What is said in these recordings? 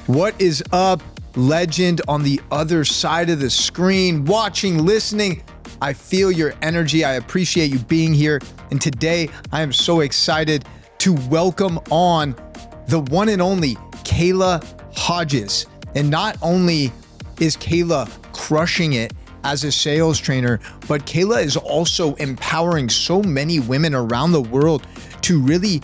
What is up, legend on the other side of the screen, watching, listening? I feel your energy. I appreciate you being here. And today I am so excited to welcome on the one and only Kayla Hodges. And not only is Kayla crushing it as a sales trainer, but Kayla is also empowering so many women around the world to really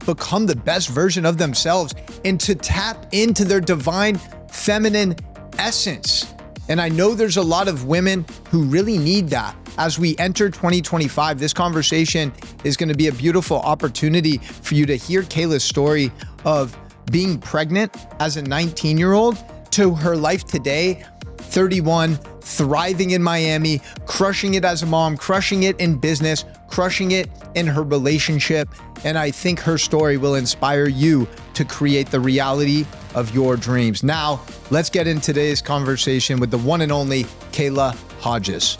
become the best version of themselves and to tap into their divine feminine essence. And I know there's a lot of women who really need that. As we enter 2025, this conversation is going to be a beautiful opportunity for you to hear Kayla's story of being pregnant as a 19-year-old to her life today, 31, thriving in Miami, crushing it as a mom, crushing it in business, crushing it in her relationship. And I think her story will inspire you to create the reality of your dreams. Now, let's get into today's conversation with the one and only Kayla Hodges.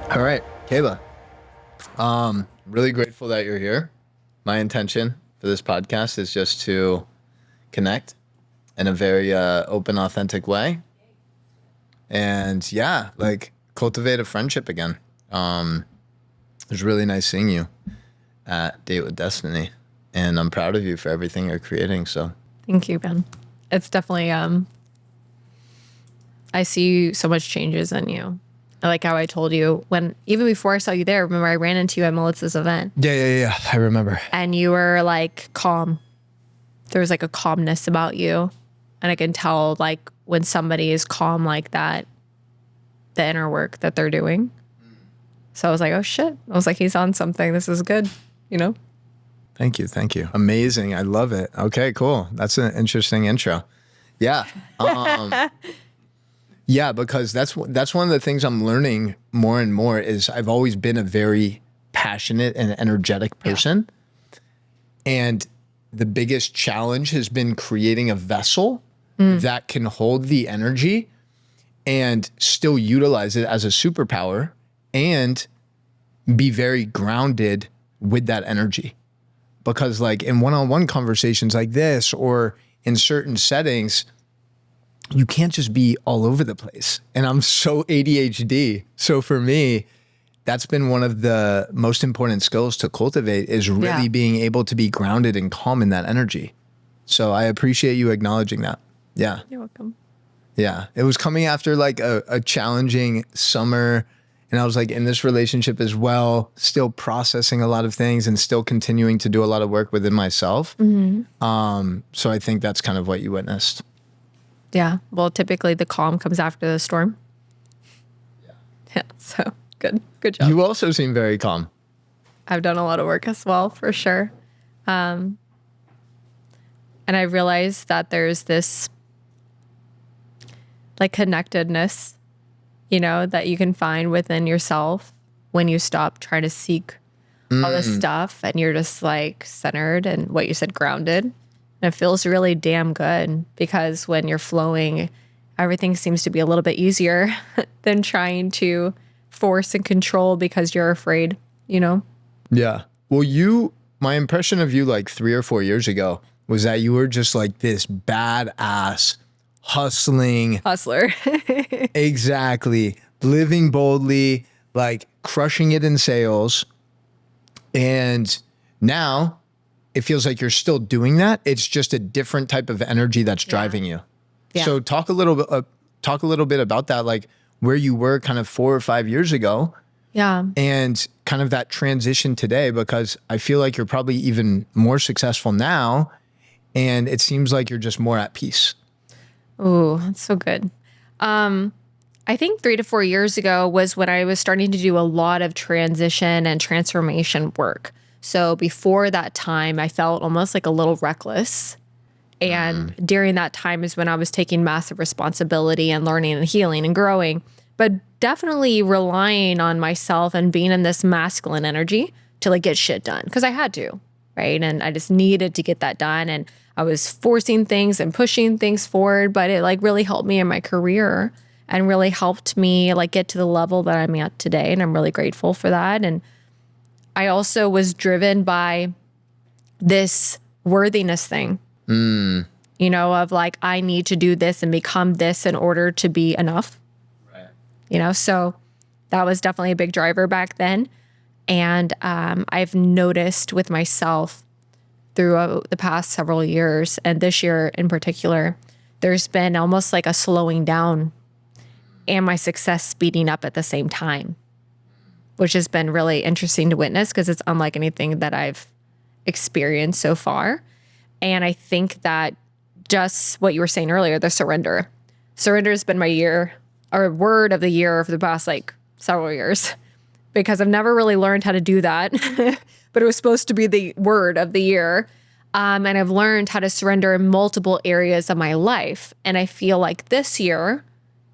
All right, Kayla. Really grateful that you're here. My intention for this podcast is just to connect in a very open, authentic way. And yeah, like cultivate a friendship again. It was really nice seeing you at Date with Destiny. And I'm proud of you for everything you're creating. So thank you, Ben. It's definitely, I see so much changes in you. I like how I told you even before I saw you there, remember I ran into you at Melissa's event. Yeah. I remember. And you were like calm. There was like a calmness about you. And I can tell like when somebody is calm like that, the inner work that they're doing. So I was like, oh shit. I was like, he's on something. This is good, you know? Thank you. Amazing. I love it. Okay, cool. That's an interesting intro. Yeah. Yeah, because that's one of the things I'm learning more and more is I've always been a very passionate and energetic person. Yeah. And the biggest challenge has been creating a vessel that can hold the energy and still utilize it as a superpower and be very grounded with that energy. Because like in one-on-one conversations like this or in certain settings, you can't just be all over the place. And I'm so ADHD. So for me, that's been one of the most important skills to cultivate is really being able to be grounded and calm in that energy. So I appreciate you acknowledging that. Yeah. You're welcome. Yeah. It was coming after like a challenging summer. And I was like in this relationship as well, still processing a lot of things and still continuing to do a lot of work within myself. Mm-hmm. So I think that's kind of what you witnessed. Yeah. Well, typically the calm comes after the storm. Yeah. So good job. You also seem very calm. I've done a lot of work as well, for sure. And I realized that there's this like connectedness, you know, that you can find within yourself when you stop trying to seek all this stuff and you're just like centered and what you said, grounded. And it feels really damn good because when you're flowing, everything seems to be a little bit easier than trying to force and control because you're afraid, you know? Yeah. Well, my impression of you like 3 or 4 years ago was that you were just like this badass hustler. Exactly. Living boldly, like crushing it in sales. And now it feels like you're still doing that. It's just a different type of energy that's driving you. Yeah. So talk a little bit about that, like where you were kind of 4 or 5 years ago. Yeah. And kind of that transition today, because I feel like you're probably even more successful now. And it seems like you're just more at peace. Oh, that's so good. I think 3 to 4 years ago was when I was starting to do a lot of transition and transformation work. So before that time, I felt almost like a little reckless. And during that time is when I was taking massive responsibility and learning and healing and growing, but definitely relying on myself and being in this masculine energy to like get shit done because I had to, right? And I just needed to get that done. And I was forcing things and pushing things forward, but it like really helped me in my career and really helped me like get to the level that I'm at today. And I'm really grateful for that. And I also was driven by this worthiness thing, you know, of like, I need to do this and become this in order to be enough, you know? So that was definitely a big driver back then. And I've noticed with myself throughout the past several years, and this year in particular, there's been almost like a slowing down and my success speeding up at the same time, which has been really interesting to witness because it's unlike anything that I've experienced so far. And I think that just what you were saying earlier, the surrender has been my year or word of the year for the past like several years, because I've never really learned how to do that, but it was supposed to be the word of the year. And I've learned how to surrender in multiple areas of my life. And I feel like this year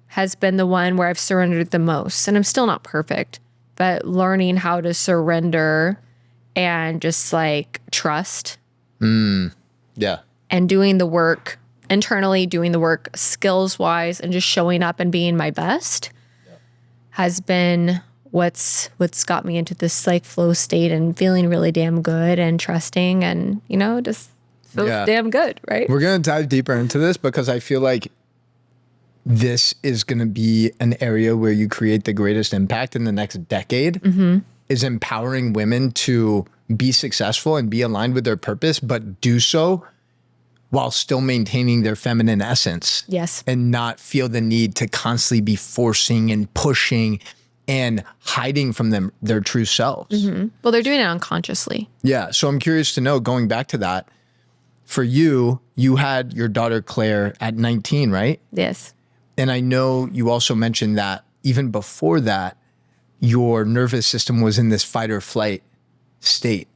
has been the one where I've surrendered the most. And I'm still not perfect, but learning how to surrender and just like trust. Yeah. And doing the work internally, doing the work skills wise, and just showing up and being my best has been what's got me into this like flow state and feeling really damn good and trusting and, you know, just feels damn good, right? We're going to dive deeper into this because I feel like this is going to be an area where you create the greatest impact in the next decade, is empowering women to be successful and be aligned with their purpose, but do so while still maintaining their feminine essence. Yes. And not feel the need to constantly be forcing and pushing and hiding from their true selves. Well, they're doing it unconsciously. Yeah. So I'm curious to know, going back to that, for you, you had your daughter Claire at 19, right? Yes. And I know you also mentioned that even before that, your nervous system was in this fight or flight state.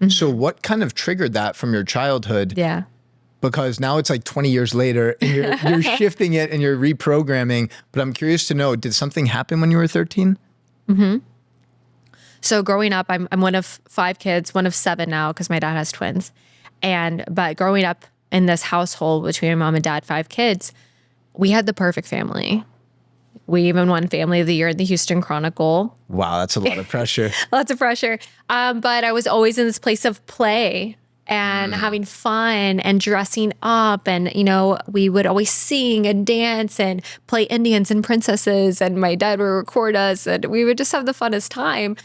So what kind of triggered that from your childhood? Yeah. Because now it's like 20 years later and you're shifting it and you're reprogramming. But I'm curious to know, did something happen when you were 13? So growing up, I'm one of 5 kids, one of 7 now because my dad has twins. But growing up in this household between my mom and dad, 5 kids, we had the perfect family. We even won Family of the Year in the Houston Chronicle. Wow, that's a lot of pressure. Lots of pressure. But I was always in this place of play and having fun and dressing up. And, you know, we would always sing and dance and play Indians and princesses. And my dad would record us and we would just have the funnest time.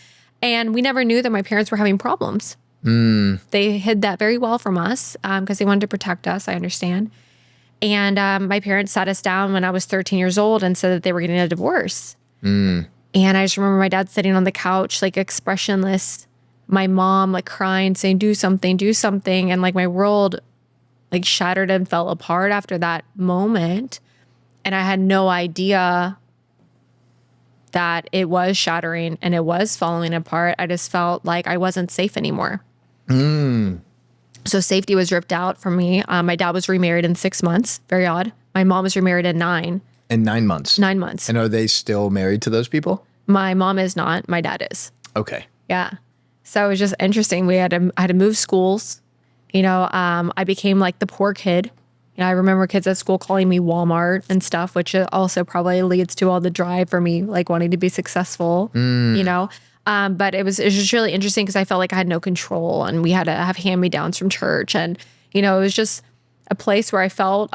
And we never knew that my parents were having problems. They hid that very well from us because they wanted to protect us, I understand. And my parents sat us down when I was 13 years old and said that they were getting a divorce. And I just remember my dad sitting on the couch, like expressionless, my mom like crying, saying, do something. And like my world like shattered and fell apart after that moment. And I had no idea that it was shattering and it was falling apart. I just felt like I wasn't safe anymore. So safety was ripped out from me. My dad was remarried in 6 months. Very odd. My mom was remarried in 9. In 9 months? 9 months. And are they still married to those people? My mom is not. My dad is. Okay. Yeah. So it was just interesting. I had to move schools. You know, I became like the poor kid. You know, I remember kids at school calling me Walmart and stuff, which also probably leads to all the drive for me, like wanting to be successful, you know. But it was just really interesting because I felt like I had no control and we had to have hand-me-downs from church. And, you know, it was just a place where I felt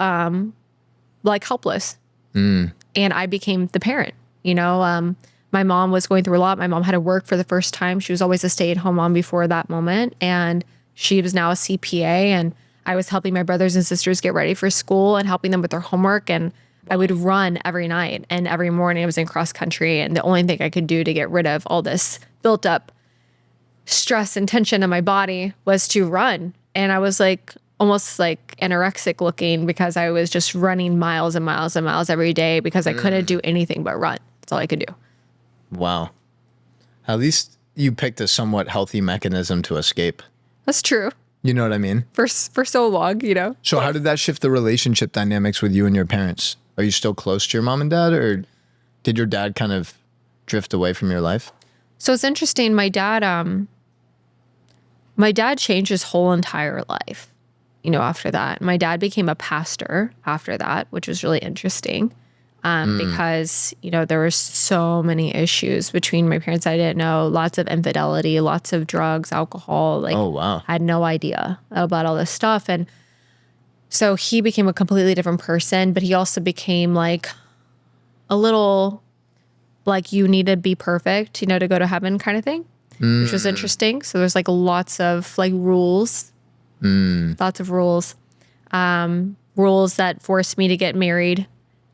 like helpless. And I became the parent, you know. My mom was going through a lot. My mom had to work for the first time. She was always a stay-at-home mom before that moment. And she was now a CPA. And I was helping my brothers and sisters get ready for school and helping them with their homework. And I would run every night and every morning. I was in cross country. And the only thing I could do to get rid of all this built up stress and tension in my body was to run. And I was like almost like anorexic looking because I was just running miles and miles and miles every day because I couldn't do anything but run. That's all I could do. Wow. At least you picked a somewhat healthy mechanism to escape. That's true. You know what I mean? For so long, you know. So how did that shift the relationship dynamics with you and your parents? Are you still close to your mom and dad, or did your dad kind of drift away from your life? So it's interesting. My dad changed his whole entire life, you know, after that. My dad became a pastor after that, which was really interesting. because, there were so many issues between my parents I didn't know, lots of infidelity, lots of drugs, alcohol. Like, oh, wow. I had no idea about all this stuff. And so he became a completely different person, but he also became like a little like you need to be perfect, to go to heaven kind of thing, which was interesting. So there's like lots of like rules, lots of rules, rules that forced me to get married,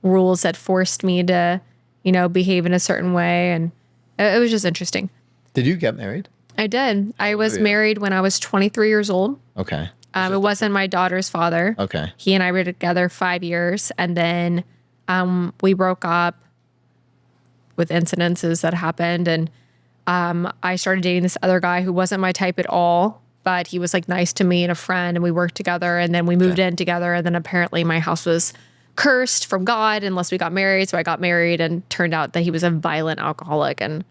rules that forced me to, behave in a certain way. And it was just interesting. Did you get married? I did. I was married when I was 23 years old. Okay. It wasn't my daughter's father. Okay. He and I were together 5 years, and then we broke up with incidences that happened, and I started dating this other guy who wasn't my type at all, but he was like nice to me and a friend, and we worked together, and then we moved in together, and then apparently my house was cursed from God unless we got married. So I got married, and turned out that he was a violent alcoholic and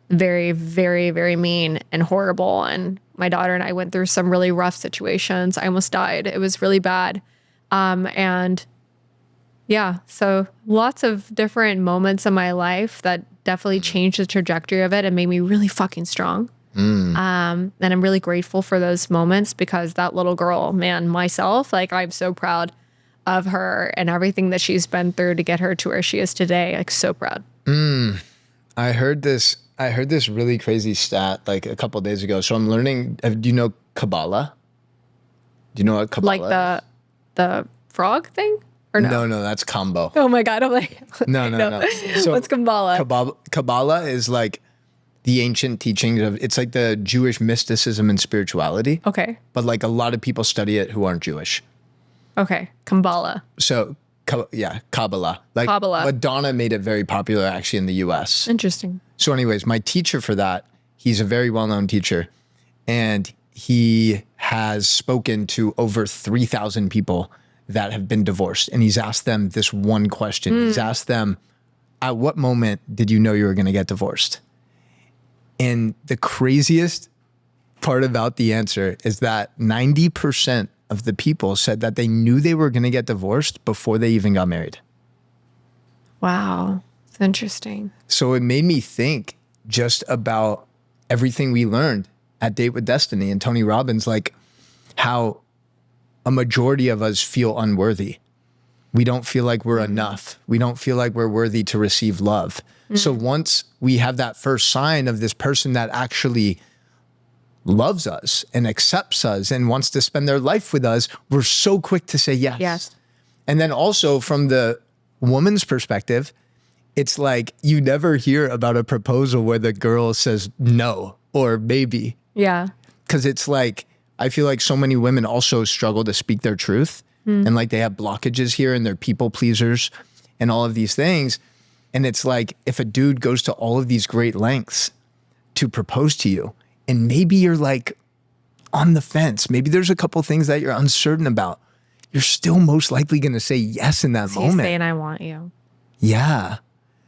very, very, very mean and horrible. And my daughter and I went through some really rough situations. I almost died. It was really bad. And yeah, so lots of different moments in my life that definitely changed the trajectory of it and made me really fucking strong. And I'm really grateful for those moments, because that little girl, man, myself, like, I'm so proud of her and everything that she's been through to get her to where she is today. Like, so proud. I heard this really crazy stat like a couple of days ago. So I'm learning, do you know Kabbalah? Do you know what Kabbalah Like the frog thing? Or no? No, that's combo. Oh my God. I'm like, No. So what's Kabbalah? Kabbalah is like the ancient teachings of, it's like the Jewish mysticism and spirituality. Okay. But like a lot of people study it who aren't Jewish. Okay. Kabbalah. So Kabbalah. Like Kabbalah. Madonna made it very popular actually in the US. Interesting. So anyways, my teacher for that, he's a very well-known teacher, and he has spoken to over 3,000 people that have been divorced. And he's asked them this one question. He's asked them, at what moment did you know you were going to get divorced? And the craziest part about the answer is that 90% of the people said that they knew they were going to get divorced before they even got married. Wow. It's interesting. So it made me think just about everything we learned at Date with Destiny and Tony Robbins, like how a majority of us feel unworthy. We don't feel like we're enough. We don't feel like we're worthy to receive love. So once we have that first sign of this person that actually loves us and accepts us and wants to spend their life with us, we're so quick to say yes. Yes. And then also from the woman's perspective, it's like you never hear about a proposal where the girl says no or maybe. Yeah. Because it's like, I feel like so many women also struggle to speak their truth. And like they have blockages here and they're people pleasers and all of these things. And it's like, if a dude goes to all of these great lengths to propose to you, and maybe you're like on the fence, maybe there's a couple things that you're uncertain about, you're still most likely going to say yes in that moment. Saying I want you. Yeah.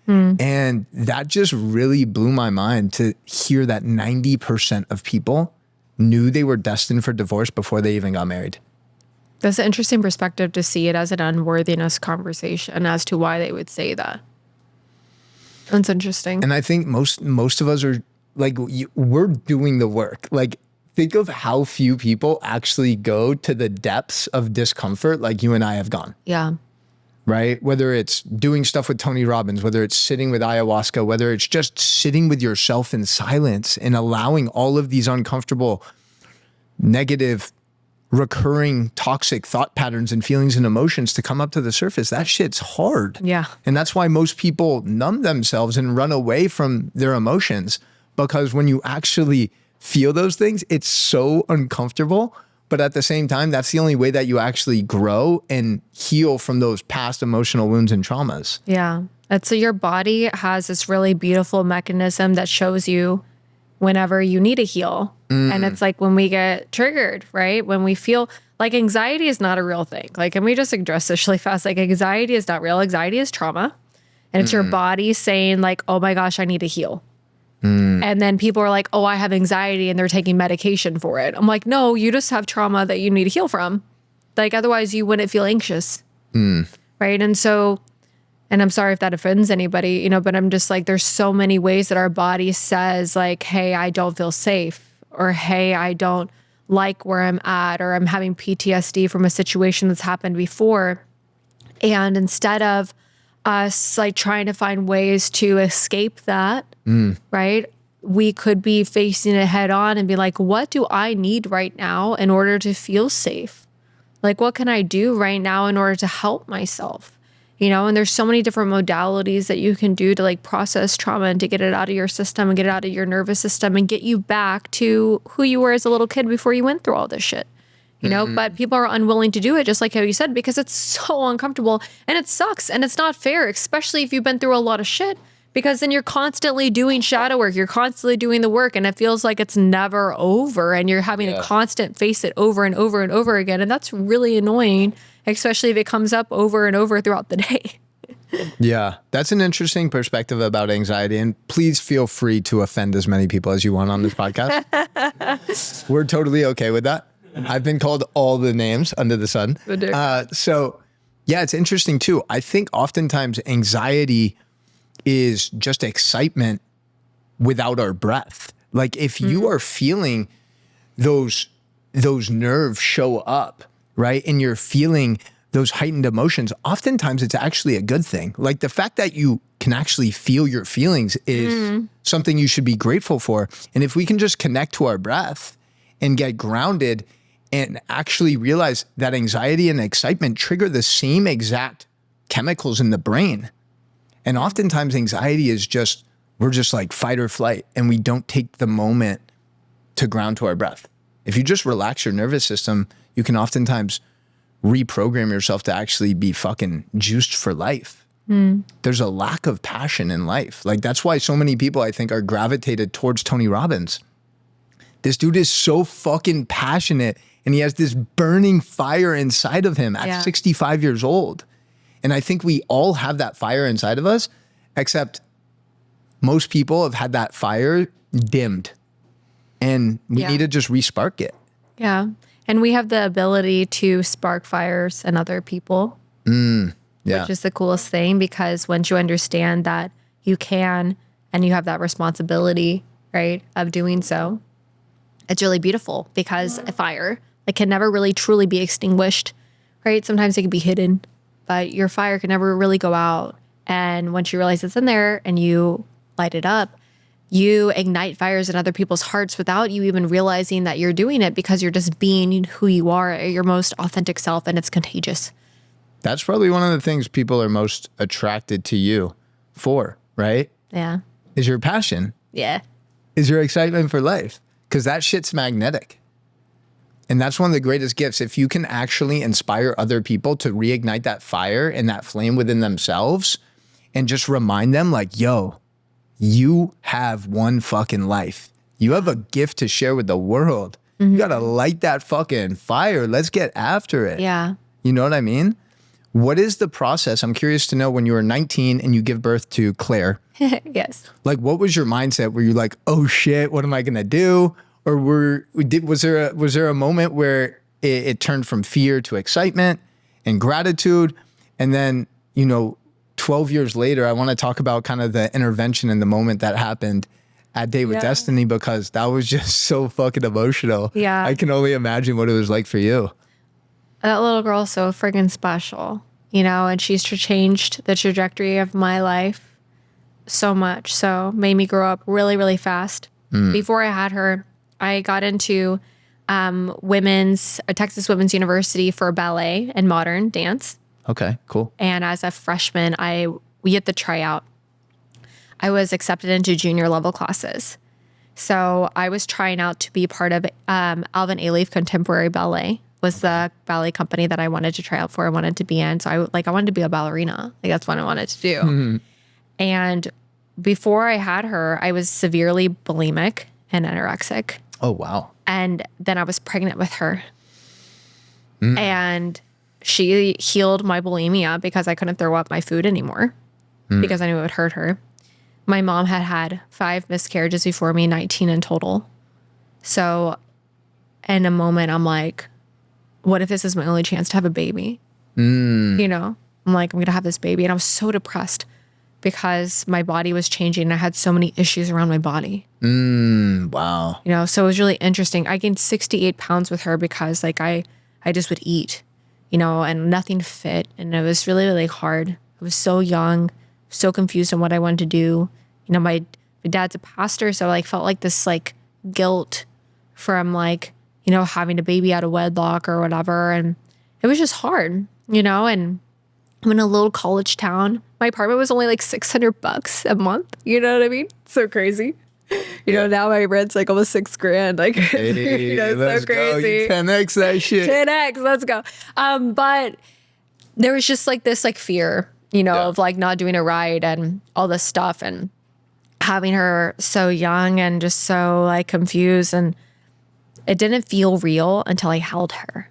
And that just really blew my mind to hear that 90% of people knew they were destined for divorce before they even got married. That's an interesting perspective to see it as an unworthiness conversation as to why they would say that. That's interesting. And I think most of us are like, we're doing the work. Like, think of how few people actually go to the depths of discomfort like you and I have gone. Yeah. Right? Whether it's doing stuff with Tony Robbins, whether it's sitting with ayahuasca, whether it's just sitting with yourself in silence and allowing all of these uncomfortable, negative, recurring, toxic thought patterns and feelings and emotions to come up to the surface. That shit's hard. Yeah. And that's why most people numb themselves and run away from their emotions, because when you actually feel those things, it's so uncomfortable. But at the same time, that's the only way that you actually grow and heal from those past emotional wounds and traumas. Yeah. And so your body has this really beautiful mechanism that shows you whenever you need to heal. And it's like when we get triggered, right? When we feel like anxiety is not a real thing. Like, can we just address this really fast? Like, anxiety is not real. Anxiety is trauma. And it's your body saying like, oh my gosh, I need to heal. And then people are like, oh, I have anxiety, and they're taking medication for it. I'm like, no, you just have trauma that you need to heal from. Like, otherwise you wouldn't feel anxious. Right. And so And I'm sorry if that offends anybody, but I'm just like, there's so many ways that our body says like, hey, I don't feel safe, or hey, I don't like where I'm at, or I'm having PTSD from a situation that's happened before. And instead of us like trying to find ways to escape that, right? We could be facing it head on and be like, what do I need right now in order to feel safe? Like, what can I do right now in order to help myself? And there's so many different modalities that you can do to like process trauma and to get it out of your system and get it out of your nervous system and get you back to who you were as a little kid before you went through all this shit. But people are unwilling to do it, just like how you said, because it's so uncomfortable and it sucks and it's not fair, especially if you've been through a lot of shit, because then you're constantly doing shadow work. You're constantly doing the work and it feels like it's never over and you're having to constant face it over and over and over again. And that's really annoying, especially if it comes up over and over throughout the day. Yeah, that's an interesting perspective about anxiety. And please feel free to offend as many people as you want on this podcast. We're totally okay with that. I've been called all the names under the sun. So yeah, it's interesting too. I think oftentimes anxiety is just excitement without our breath. Like if you are feeling those nerves show up, right? And you're feeling those heightened emotions, oftentimes it's actually a good thing. Like the fact that you can actually feel your feelings is something you should be grateful for. And if we can just connect to our breath and get grounded and actually realize that anxiety and excitement trigger the same exact chemicals in the brain. And oftentimes anxiety is we're just like fight or flight, and we don't take the moment to ground to our breath. If you just relax your nervous system, you can oftentimes reprogram yourself to actually be fucking juiced for life. There's a lack of passion in life. Like that's why so many people I think are gravitated towards Tony Robbins. This dude is so fucking passionate and he has this burning fire inside of him at 65 years old. And I think we all have that fire inside of us, except most people have had that fire dimmed and we need to just re-spark it. Yeah. And we have the ability to spark fires in other people, which is the coolest thing, because once you understand that you can and you have that responsibility, right, of doing so, it's really beautiful, because a fire, it can never really truly be extinguished, right? Sometimes it can be hidden, but your fire can never really go out. And once you realize it's in there and you light it up, you ignite fires in other people's hearts without you even realizing that you're doing it, because you're just being who you are at your most authentic self, and it's contagious. That's probably one of the things people are most attracted to you for, right? Yeah. Is your passion. Yeah. Is your excitement for life. Because that shit's magnetic. And that's one of the greatest gifts. If you can actually inspire other people to reignite that fire and that flame within themselves and just remind them like, yo, you have one fucking life. You have a gift to share with the world. You got to light that fucking fire. Let's get after it. Yeah. You know what I mean? What is the process? I'm curious to know, when you were 19 and you give birth to Claire. Yes. Like, what was your mindset? Were you like, oh shit, what am I going to do? Or was there a moment where it turned from fear to excitement and gratitude? And then, 12 years later, I want to talk about kind of the intervention in the moment that happened at Date with Destiny, because that was just so fucking emotional. Yeah. I can only imagine what it was like for you. That little girl's so friggin' special, and she's changed the trajectory of my life so much. So made me grow up really, really fast. Before I had her, I got into Texas Women's University for ballet and modern dance. Okay, cool. And as a freshman, we had the tryout. I was accepted into junior level classes. So I was trying out to be part of Alvin Ailey Contemporary Ballet was the ballet company that I wanted to try out for. I wanted to be in. So I wanted to be a ballerina. Like that's what I wanted to do. And before I had her, I was severely bulimic and anorexic. Oh, wow. And then I was pregnant with her. And she healed my bulimia because I couldn't throw up my food anymore because I knew it would hurt her. My mom had 5 miscarriages before me, 19 in total. So in a moment, I'm like, what if this is my only chance to have a baby? I'm like, I'm going to have this baby. And I was so depressed because my body was changing and I had so many issues around my body. Wow. You know, so it was really interesting. I gained 68 pounds with her because like I just would eat, you know, and nothing fit. And it was really, really hard. I was so young, so confused on what I wanted to do. You know, my dad's a pastor, so I like felt like this like guilt from like, you know, having a baby out of wedlock or whatever. And it was just hard, you know, and I'm in a little college town. My apartment was only like $600 a month. You know what I mean? So crazy. You know, now my rent's like almost $6,000. Like, Hey, you know, let's so crazy. go. You 10x that shit. 10x, let's go. But there was just like this like fear, you know, of like not doing it right and all this stuff, and having her so young and just so like confused, and it didn't feel real until I held her.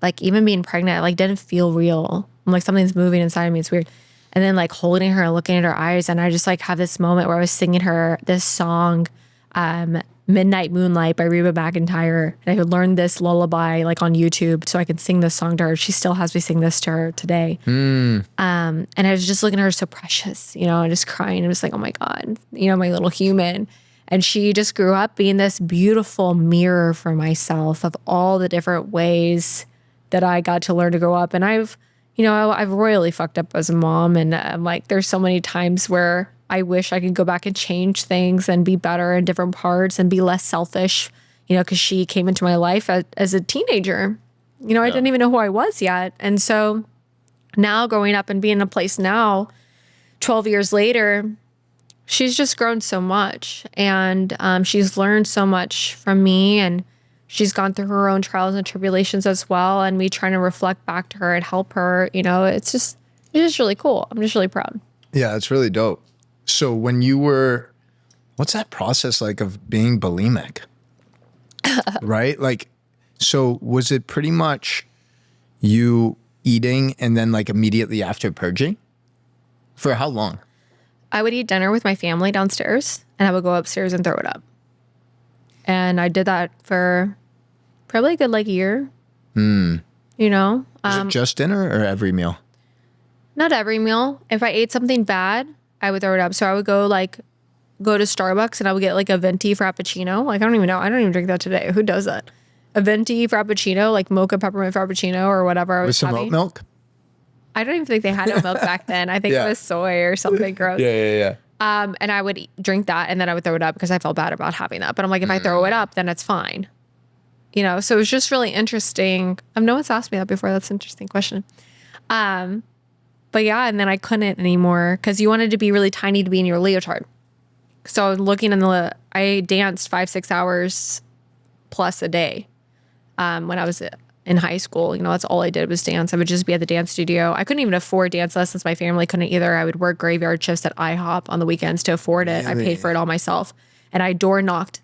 Like even being pregnant, like didn't feel real. I'm like, something's moving inside of me. It's weird. And then like holding her and looking at her eyes. And I just like have this moment where I was singing her this song, Midnight Moonlight by Reba McEntire. And I learned this lullaby like on YouTube so I could sing this song to her. She still has me sing this to her today. And I was just looking at her so precious, you know, and just crying. It was like, oh my God, you know, my little human. And she just grew up being this beautiful mirror for myself of all the different ways that I got to learn to grow up. And I've royally fucked up as a mom. And I'm like, there's so many times where I wish I could go back and change things and be better in different parts and be less selfish, you know, because she came into my life as a teenager. You know, I didn't even know who I was yet. And so now growing up and being in a place now, 12 years later, she's just grown so much. And she's learned so much from me, and she's gone through her own trials and tribulations as well. And me trying to reflect back to her and help her, you know, it's just really cool. I'm just really proud. Yeah, it's really dope. So what's that process like of being bulimic? Right? Like, so was it pretty much you eating and then like immediately after purging? For how long? I would eat dinner with my family downstairs and I would go upstairs and throw it up. And I did that for probably a good like year. You know? Is it just dinner or every meal? Not every meal. If I ate something bad, I would throw it up. So I would go to Starbucks and I would get like a venti frappuccino. Like, I don't even know. I don't even drink that today. Who does that? A venti frappuccino, like mocha peppermint frappuccino or whatever I was With some having. oat milk? I don't even think they had oat milk back then. I think it was soy or something gross. Yeah. And I would drink that and then I would throw it up because I felt bad about having that. But I'm like, if I throw it up, then it's fine. You know, so it was just really interesting. No one's asked me that before. That's an interesting question. But yeah, and then I couldn't anymore because you wanted to be really tiny to be in your leotard. So looking I danced 5-6 hours plus a day when I was in high school. You know, that's all I did was dance. I would just be at the dance studio. I couldn't even afford dance lessons. My family couldn't either. I would work graveyard shifts at IHOP on the weekends to afford it. Really? I paid for it all myself. And I door knocked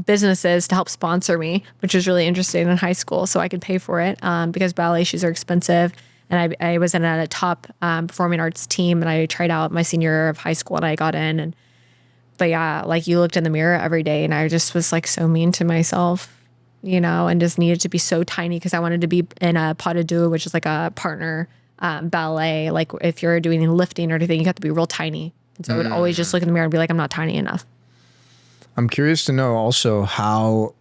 businesses to help sponsor me, which was really interesting in high school. So I could pay for it because ballet shoes are expensive. And I was in a top performing arts team, and I tried out my senior year of high school and I got in. But yeah, like you looked in the mirror every day and I just was like so mean to myself, you know, and just needed to be so tiny because I wanted to be in a pas de deux, which is like a partner ballet. Like if you're doing lifting or anything, you have to be real tiny. And so I would always just look in the mirror and be like, I'm not tiny enough. I'm curious to know also how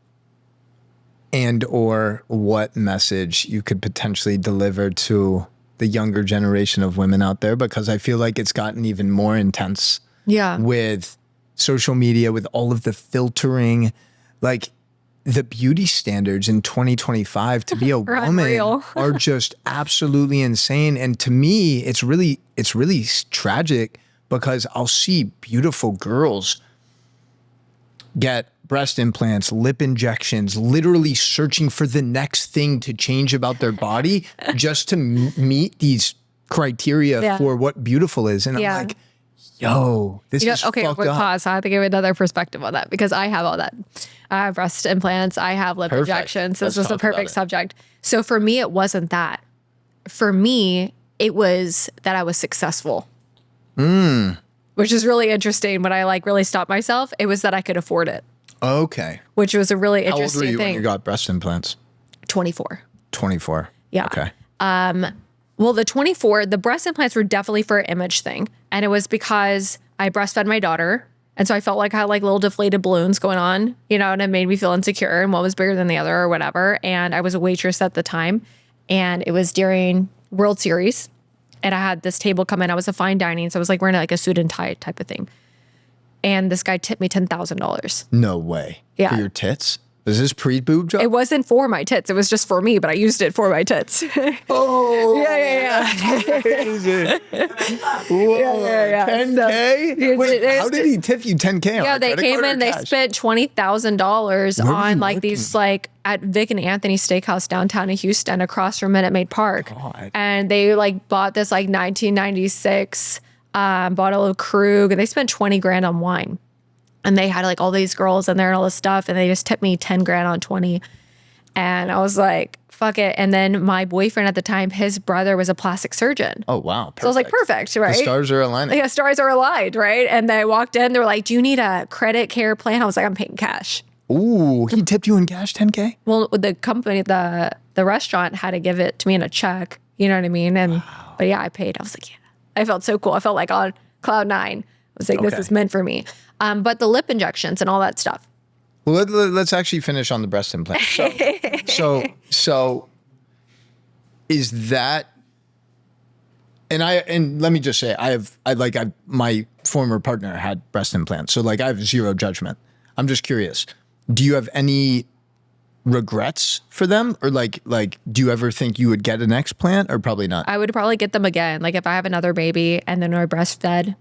and or what message you could potentially deliver to the younger generation of women out there, because I feel like it's gotten even more intense with social media, with all of the filtering, like the beauty standards in 2025 to be a woman are just absolutely insane. And to me, it's really tragic because I'll see beautiful girls get breast implants, lip injections, literally searching for the next thing to change about their body just to meet these criteria for what beautiful is. And I'm like, yo, this is fucked up. Pause. I have to give another perspective on that because I have all that. I have breast implants. I have lip injections. This is the perfect subject. So for me, it wasn't that. For me, it was that I was successful. Which is really interesting. When I like really stopped myself, it was that I could afford it. Okay. Which was a really interesting thing. How old were you when you got breast implants? 24. 24. Yeah. Okay. Well, the 24, the breast implants were definitely for an image thing. And it was because I breastfed my daughter. And so I felt like I had like little deflated balloons going on, you know, and it made me feel insecure and one was bigger than the other or whatever. And I was a waitress at the time. And it was during World Series. And I had this table come in. I was a fine dining. So I was like wearing like a suit and tie type of thing. And this guy tipped me $10,000. No way. Yeah. For your tits? Is this pre-boob job? It wasn't for my tits. It was just for me, but I used it for my tits. Oh. Yeah. Crazy. Whoa. Yeah. 10K? So, wait, how did he tip you 10K? Yeah, they came in, they spent $20,000 on like these like at Vic and Anthony Steakhouse downtown in Houston across from Minute Maid Park. God. And they like bought this like 1996 bottle of Krug and they spent 20 grand on wine. And they had like all these girls in there and all this stuff. And they just tipped me 10 grand on 20. And I was like, fuck it. And then my boyfriend at the time, his brother was a plastic surgeon. Oh, wow. Perfect. So I was like, perfect, right? The stars are aligning. Yeah, stars are aligned, right? And they walked in, they were like, do you need a credit care plan? I was like, I'm paying cash. Ooh, he tipped you in cash 10K? Well, the company, the restaurant had to give it to me in a check. You know what I mean? And But yeah, I paid. I was like, yeah. I felt so cool. I felt like on cloud nine. I was like, this is meant for me. But the lip injections and all that stuff. Well, let's actually finish on the breast implant. So is that, and let me just say, my former partner had breast implants. So like I have zero judgment. I'm just curious. Do you have any regrets for them? Or like, do you ever think you would get an explant or probably not? I would probably get them again. Like if I have another baby and then we're breastfed,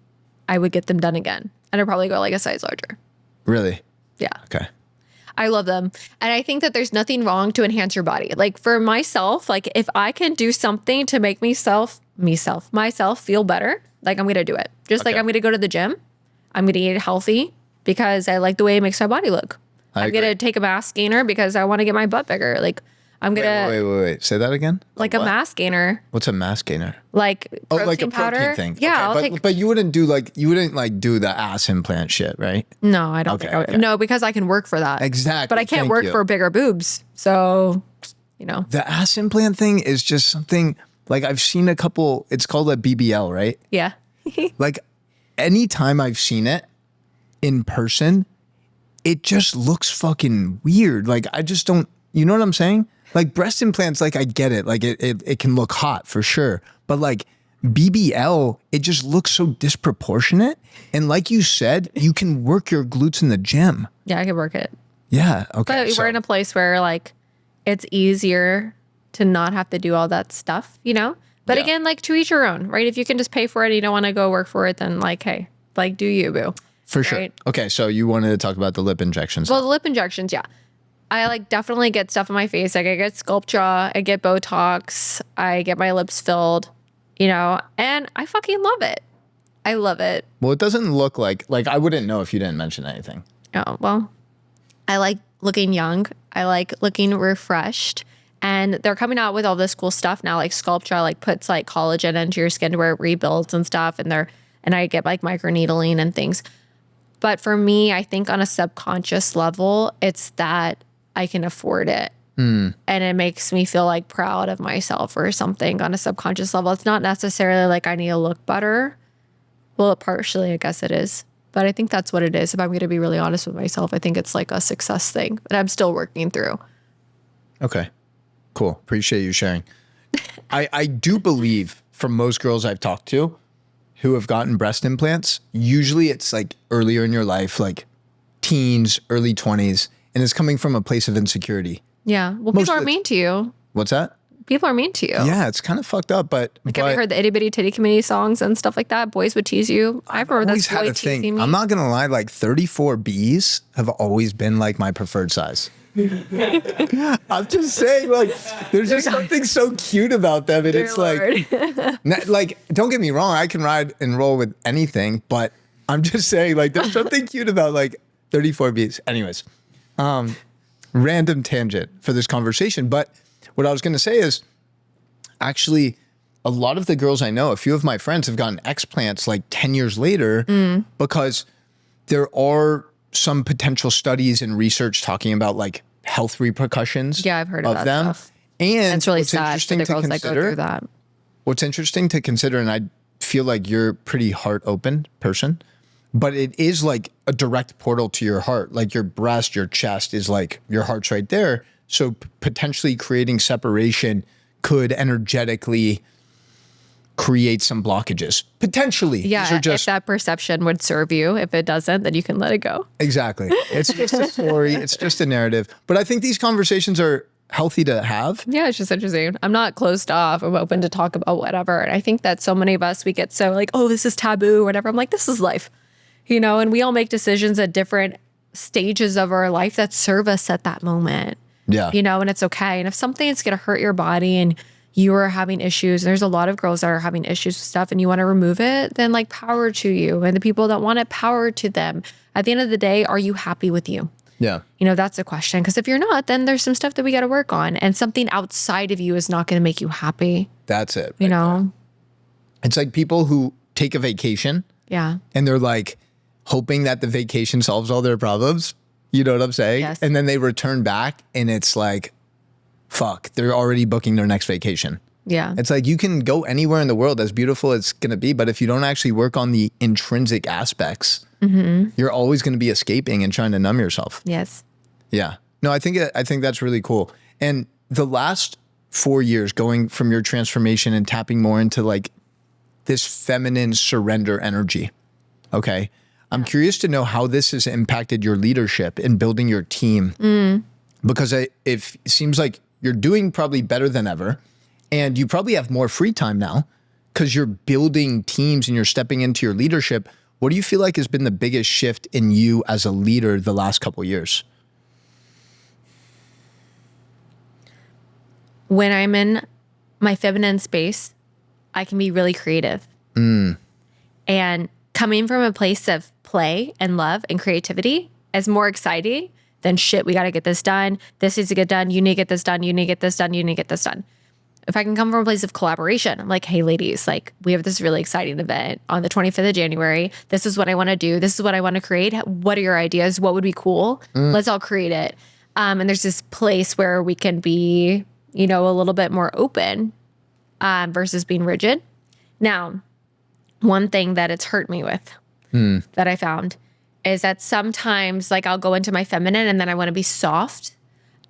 I would get them done again. And I'd probably go like a size larger. Really? Yeah. Okay. I love them. And I think that there's nothing wrong to enhance your body. Like for myself, like if I can do something to make myself feel better, like I'm going to do it. Just like I'm going to go to the gym. I'm going to eat healthy because I like the way it makes my body look. I'm going to take a mass gainer because I want to get my butt bigger. Like I'm going to wait. Say that again? Like a mass gainer. What's a mass gainer? Like protein like a powder. protein thing. Yeah. Okay, but you wouldn't do do the ass implant shit, right? No, I don't think I would. No, because I can work for that. Exactly. But I can't work for bigger boobs. So, you know. The ass implant thing is just something like I've seen a couple, it's called a BBL, right? Yeah. Like anytime I've seen it in person, it just looks fucking weird. Like I just don't, you know what I'm saying? Like breast implants, like I get it. Like it can look hot for sure. But like BBL, it just looks so disproportionate. And like you said, you can work your glutes in the gym. Yeah, I could work it. Yeah. Okay. But we're in a place where like it's easier to not have to do all that stuff, you know? But again, like to each your own, right? If you can just pay for it and you don't want to go work for it, then like, hey, like do you, boo. For sure. Right? Okay. So you wanted to talk about the lip injections. Well, the lip injections, yeah. I like definitely get stuff in my face. Like I get Sculptra, I get Botox, I get my lips filled, you know, and I fucking love it. I love it. Well, it doesn't look like I wouldn't know if you didn't mention anything. Oh, well, I like looking young. I like looking refreshed. And they're coming out with all this cool stuff now, like Sculptra, like puts like collagen into your skin to where it rebuilds and stuff. And I get like microneedling and things. But for me, I think on a subconscious level, it's that I can afford it. And it makes me feel like proud of myself or something on a subconscious level. It's not necessarily like I need to look better. Well, partially, I guess it is. But I think that's what it is. If I'm going to be really honest with myself, I think it's like a success thing that I'm still working through. Okay, cool. Appreciate you sharing. I do believe from most girls I've talked to who have gotten breast implants, usually it's like earlier in your life, like teens, early 20s, and it's coming from a place of insecurity. Yeah. Well, people are mean to you. What's that? People are mean to you. Yeah, it's kind of fucked up, but have you heard the Itty Bitty Titty Committee songs and stuff like that? Boys would tease you. I've heard always that's had boy a thing. teasing me. I'm not gonna lie, like 34Bs have always been like my preferred size. I'm just saying, like, there's just something so cute about them, and it's like, don't get me wrong, I can ride and roll with anything, but I'm just saying, like, there's something cute about like 34Bs. Anyways, random tangent for this conversation, but what I was gonna say is, actually, a lot of the girls I know, a few of my friends have gotten explants like 10 years later because there are some potential studies and research talking about like health repercussions I've heard of that them. stuff. And it's really what's sad for interesting the to girls that go consider through that. what's interesting to consider, and I feel like you're a pretty heart open person, but it is like a direct portal to your heart. Like your breast, your chest is like your heart's right there. So potentially creating separation could energetically create some blockages. Potentially. Yeah, if that perception would serve you. If it doesn't, then you can let it go. Exactly. It's just a story. It's just a narrative. But I think these conversations are healthy to have. Yeah, it's just interesting. I'm not closed off. I'm open to talk about whatever. And I think that so many of us, we get so like, oh, this is taboo or whatever. I'm like, this is life, and we all make decisions at different stages of our life that serve us at that moment. Yeah. And it's okay. And if something is going to hurt your body and you are having issues, and there's a lot of girls that are having issues with stuff and you want to remove it, then like power to you. And the people that want it, power to them. At the end of the day, are you happy with you? Yeah. That's the question. Because if you're not, then there's some stuff that we got to work on. And something outside of you is not going to make you happy. That's it. You know? It's like people who take a vacation. Yeah. And they're like hoping that the vacation solves all their problems. You know what I'm saying? Yes. And then they return back and it's like, fuck, they're already booking their next vacation. Yeah. It's like you can go anywhere in the world, as beautiful as it's going to be, but if you don't actually work on the intrinsic aspects, you're always going to be escaping and trying to numb yourself. Yes. Yeah. No, I think that's really cool. And the last 4 years going from your transformation and tapping more into like this feminine surrender energy. Okay. I'm curious to know how this has impacted your leadership in building your team. Because it seems like you're doing probably better than ever. And you probably have more free time now because you're building teams and you're stepping into your leadership. What do you feel like has been the biggest shift in you as a leader the last couple of years? When I'm in my feminine space, I can be really creative. And coming from a place of play and love and creativity is more exciting than shit, we got to get this done. This needs to get done. You need to get this done. You need to get this done. You need to get this done. If I can come from a place of collaboration, I'm like, hey, ladies, like we have this really exciting event on the 25th of January. This is what I want to do. This is what I want to create. What are your ideas? What would be cool? Let's all create it. And there's this place where we can be, a little bit more open versus being rigid. Now, one thing that it's hurt me with that I found is that sometimes like I'll go into my feminine and then I want to be soft.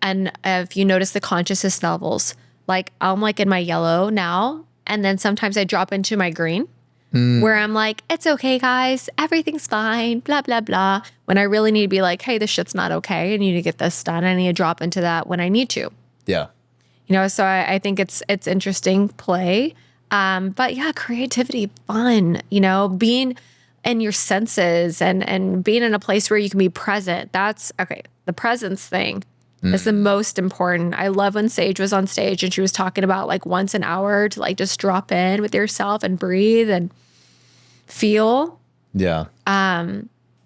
And if you notice the consciousness levels, like I'm like in my yellow now. And then sometimes I drop into my green where I'm like, it's okay, guys. Everything's fine, blah, blah, blah. When I really need to be like, hey, this shit's not okay. I need to get this done. I need to drop into that when I need to. Yeah. So I think it's interesting play. But yeah, creativity, fun, being in your senses and being in a place where you can be present. That's okay. The presence thing is the most important. I love when Sage was on stage and she was talking about like once an hour to like just drop in with yourself and breathe and feel. Yeah.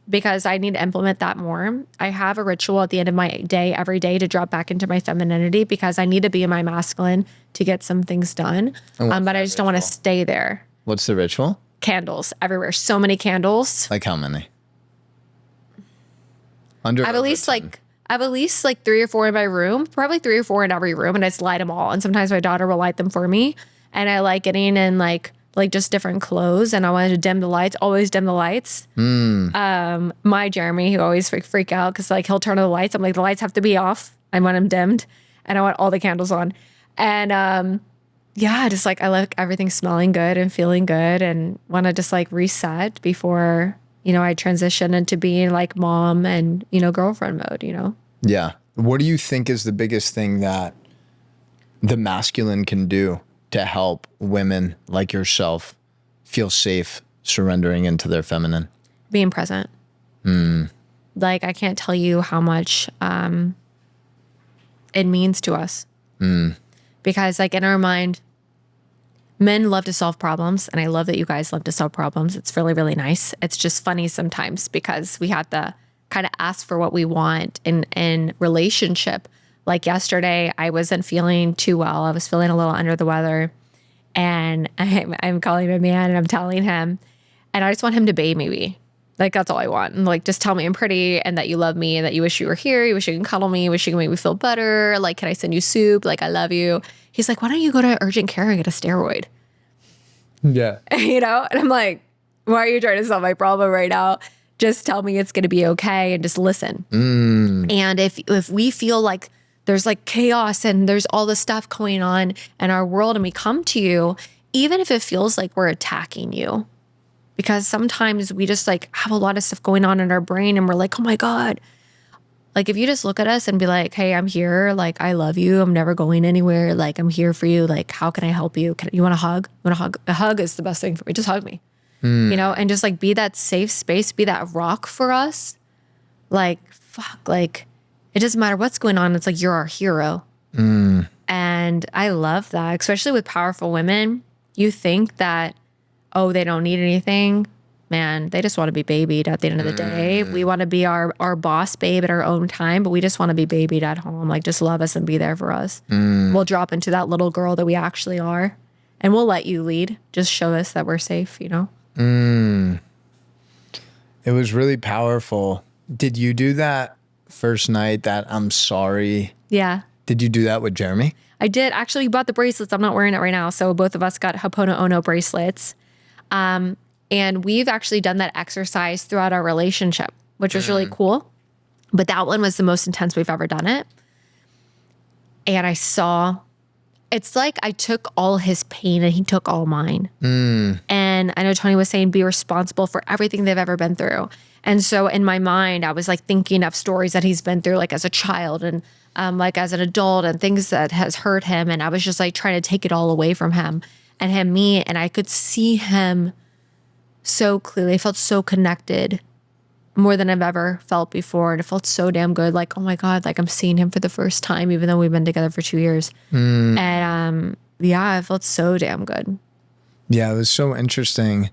Because I need to implement that more. I have a ritual at the end of my day every day to drop back into my femininity because I need to be in my masculine to get some things done. But I just don't want to stay there. What's the ritual? Candles everywhere. So many candles. Like how many? I have at least like 3 or 4 in my room, probably 3 or 4 in every room, and I just light them all. And sometimes my daughter will light them for me. And I like getting in like just different clothes, and I wanted to dim the lights, always dim the lights. My Jeremy, who always freak out because like he'll turn on the lights. I'm like, the lights have to be off. I want them dimmed and I want all the candles on. And just like I like everything smelling good and feeling good and want to just like reset before, I transition into being like mom and, girlfriend mode, Yeah. What do you think is the biggest thing that the masculine can do to help women like yourself feel safe surrendering into their feminine? Being present. Like, I can't tell you how much it means to us. Because like in our mind, men love to solve problems. And I love that you guys love to solve problems. It's really, really nice. It's just funny sometimes because we have to kind of ask for what we want in relationship. Like yesterday, I wasn't feeling too well. I was feeling a little under the weather. And I'm calling my man and I'm telling him, and I just want him to bathe me. Like, that's all I want. And like, just tell me I'm pretty and that you love me and that you wish you were here. You wish you can cuddle me. You wish you can make me feel better. Like, can I send you soup? Like, I love you. He's like, why don't you go to urgent care and get a steroid? Yeah. And I'm like, why are you trying to solve my problem right now? Just tell me it's going to be okay and just listen. And if we feel like there's like chaos and there's all this stuff going on in our world and we come to you, even if it feels like we're attacking you, because sometimes we just like have a lot of stuff going on in our brain and we're like, oh my God. Like if you just look at us and be like, hey, I'm here. Like, I love you. I'm never going anywhere. Like, I'm here for you. Like, how can I help you? You want a hug? You want a hug? A hug is the best thing for me. Just hug me, and just like be that safe space, be that rock for us. Like, fuck, like it doesn't matter what's going on. It's like, you're our hero. And I love that, especially with powerful women. You think that, oh, they don't need anything. Man, they just want to be babied at the end of the day. We want to be our boss babe at our own time, but we just want to be babied at home. Like, just love us and be there for us. We'll drop into that little girl that we actually are, and we'll let you lead. Just show us that we're safe, It was really powerful. Did you do that first night, that I'm sorry? Yeah. Did you do that with Jeremy? I did. Actually, we bought the bracelets. I'm not wearing it right now. So both of us got Ho'oponopono bracelets. And we've actually done that exercise throughout our relationship, which was really cool. But that one was the most intense we've ever done it. And it's like I took all his pain and he took all mine. And I know Tony was saying, be responsible for everything they've ever been through. And so in my mind, I was like thinking of stories that he's been through, like as a child and like as an adult, and things that has hurt him. And I was just like trying to take it all away from him and me. And I could see him so clearly. I felt so connected, more than I've ever felt before. And it felt so damn good. Like, oh my God, like I'm seeing him for the first time, even though we've been together for 2 years. And yeah, it felt so damn good. Yeah, it was so interesting.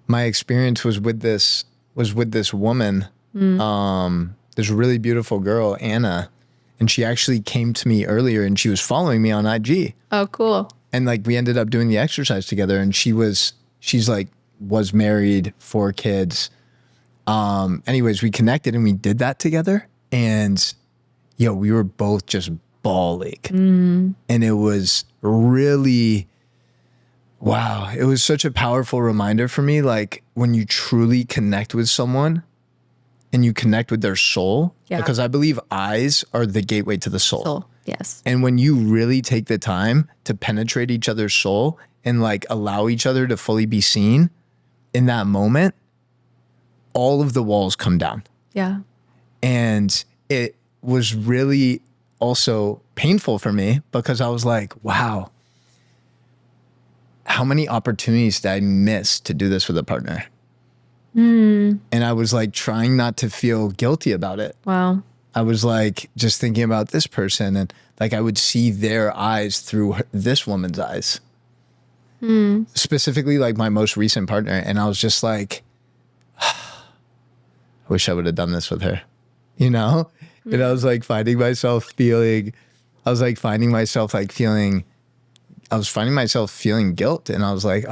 My experience was with this woman, this really beautiful girl, Anna. And she actually came to me earlier and she was following me on IG. Oh, cool. And like we ended up doing the exercise together, and she's like, was married, 4 kids. Anyways, we connected and we did that together, and we were both just bawling. And it was really, wow. It was such a powerful reminder for me. Like when you truly connect with someone and you connect with their soul, because I believe eyes are the gateway to the soul. Yes. And when you really take the time to penetrate each other's soul and like allow each other to fully be seen, in that moment, all of the walls come down. Yeah. And it was really also painful for me, because I was like, wow, how many opportunities did I miss to do this with a partner? And I was like trying not to feel guilty about it. Wow. I was like just thinking about this person, and like I would see their eyes through this woman's eyes. Specifically like my most recent partner. And I was just like, I wish I would have done this with her, And I was like finding myself feeling guilt. And I was like,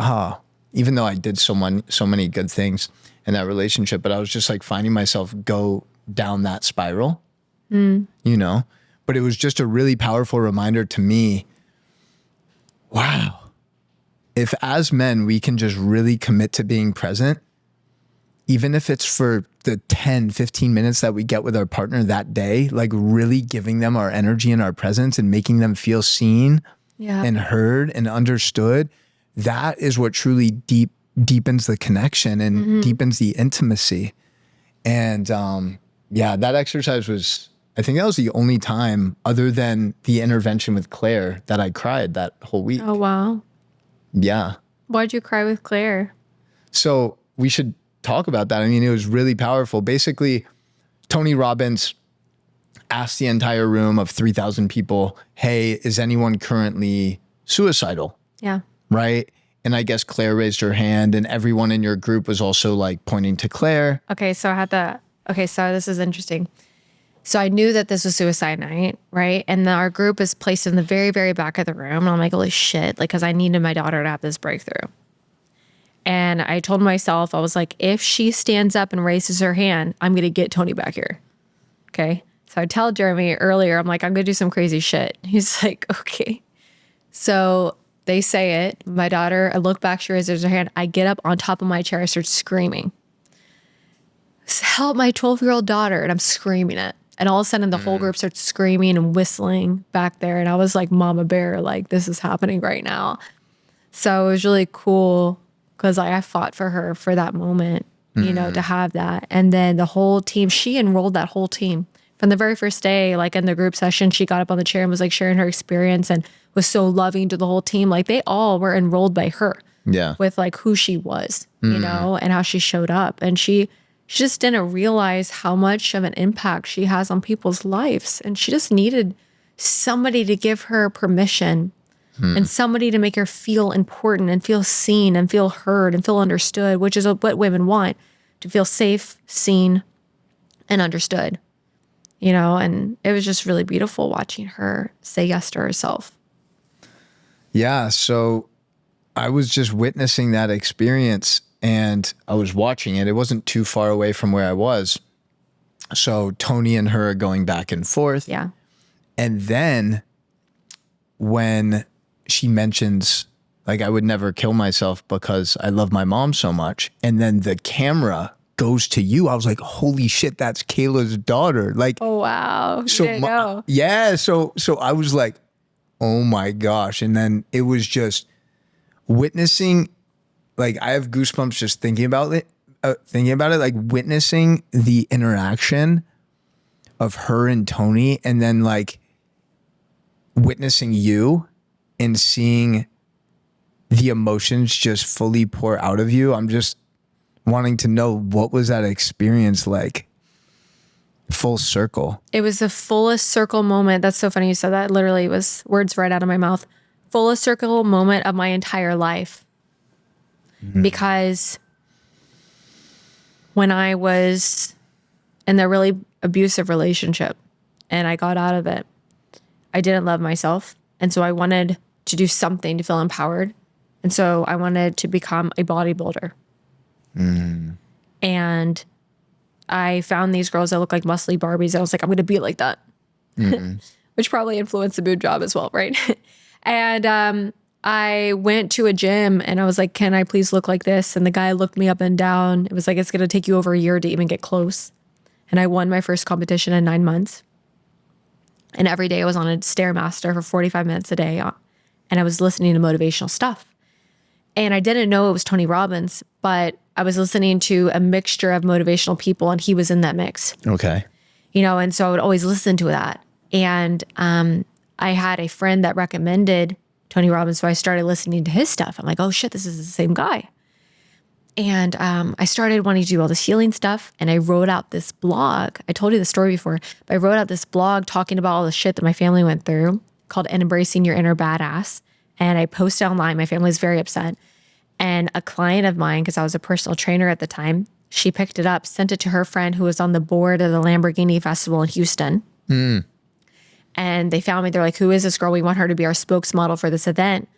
even though I did so many good things in that relationship, but I was just like finding myself go down that spiral, but it was just a really powerful reminder to me. Wow. If as men, we can just really commit to being present, even if it's for the 10, 15 minutes that we get with our partner that day, like really giving them our energy and our presence and making them feel seen and heard and understood, that is what truly deepens the connection and deepens the intimacy. And that exercise was, I think that was the only time other than the intervention with Claire that I cried that whole week. Oh, wow. Yeah. Why'd you cry with Claire? So we should talk about that. I mean, it was really powerful. Basically, Tony Robbins asked the entire room of 3,000 people, hey, is anyone currently suicidal? Yeah. Right? And I guess Claire raised her hand, and everyone in your group was also like pointing to Claire. So this is interesting. So I knew that this was suicide night, right? And our group is placed in the very, very back of the room. And I'm like, holy shit, like, because I needed my daughter to have this breakthrough. And I told myself, I was like, if she stands up and raises her hand, I'm going to get Tony back here. Okay. So I tell Jeremy earlier, I'm like, I'm going to do some crazy shit. He's like, okay. So they say it. My daughter, I look back, she raises her hand. I get up on top of my chair, I start screaming. Help my 12-year-old daughter. And I'm screaming it. And all of a sudden the whole group starts screaming and whistling back there. And I was like, Mama Bear, like this is happening right now. So it was really cool because I fought for her for that moment, you know, to have that. And then the whole team, she enrolled that whole team. From the very first day, like in the group session, she got up on the chair and was like sharing her experience and was so loving to the whole team. Like they all were enrolled by her. Yeah. With like who she was, you know, and how she showed up. And she just didn't realize how much of an impact she has on people's lives. And she just needed somebody to give her permission and somebody to make her feel important and feel seen and feel heard and feel understood, which is what women want, to feel safe, seen, and understood. You know, and it was just really beautiful watching her say yes to herself. Yeah. So I was just witnessing that experience and I was watching it. It wasn't too far away from where I was. So Tony and her are going back and forth. Yeah. And then when she mentions, like, I would never kill myself because I love my mom so much. And then the camera goes to you. I was like, holy shit, that's Kayla's daughter. Like, oh, wow. So yeah. So I was like, oh my gosh. And then it was just witnessing, like, I have goosebumps just thinking about it, like witnessing the interaction of her and Tony, and then like witnessing you and seeing the emotions just fully pour out of you. I'm just wanting to know, what was that experience like? Full circle. It was the fullest circle moment. That's so funny you said that. Literally was words right out of my mouth. Fullest circle moment of my entire life. Because when I was in a really abusive relationship and I got out of it, I didn't love myself. And so I wanted to do something to feel empowered. And so I wanted to become a bodybuilder. And I found these girls that look like muscly Barbies. And I was like, I'm going to be like that, which probably influenced the boob job as well, right? And I went to a gym and I was like, can I please look like this? And the guy looked me up and down. It was like, it's going to take you over a year to even get close. And I won my first competition in 9 months. And every day I was on a Stairmaster for 45 minutes a day. And I was listening to motivational stuff. And I didn't know it was Tony Robbins, but I was listening to a mixture of motivational people and he was in that mix. Okay. You know, and so I would always listen to that. And I had a friend that recommended Tony Robbins, so I started listening to his stuff. I'm like, oh shit, this is the same guy. And I started wanting to do all this healing stuff. And I wrote out this blog. I told you the story before, but I wrote out this blog talking about all the shit that my family went through called Embracing Your Inner Badass. And I posted online. My family was very upset. And a client of mine, because I was a personal trainer at the time, she picked it up, sent it to her friend who was on the board of the Lamborghini Festival in Houston. And they found me. They're like, who is this girl? We want her to be our spokesmodel for this event.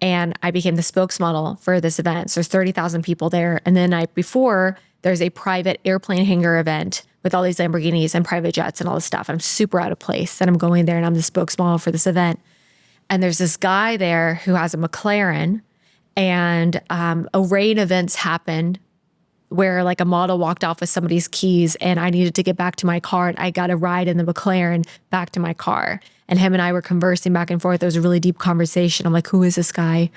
And I became the spokesmodel for this event. So there's 30,000 people there. And the night before, there's a private airplane hangar event with all these Lamborghinis and private jets and all this stuff. And I'm super out of place. And I'm going there and I'm the spokesmodel for this event. And there's this guy there who has a McLaren. And a rain events happened where like a model walked off with somebody's keys and I needed to get back to my car. And I got a ride in the McLaren back to my car. And him and I were conversing back and forth. It was a really deep conversation. I'm like, who is this guy?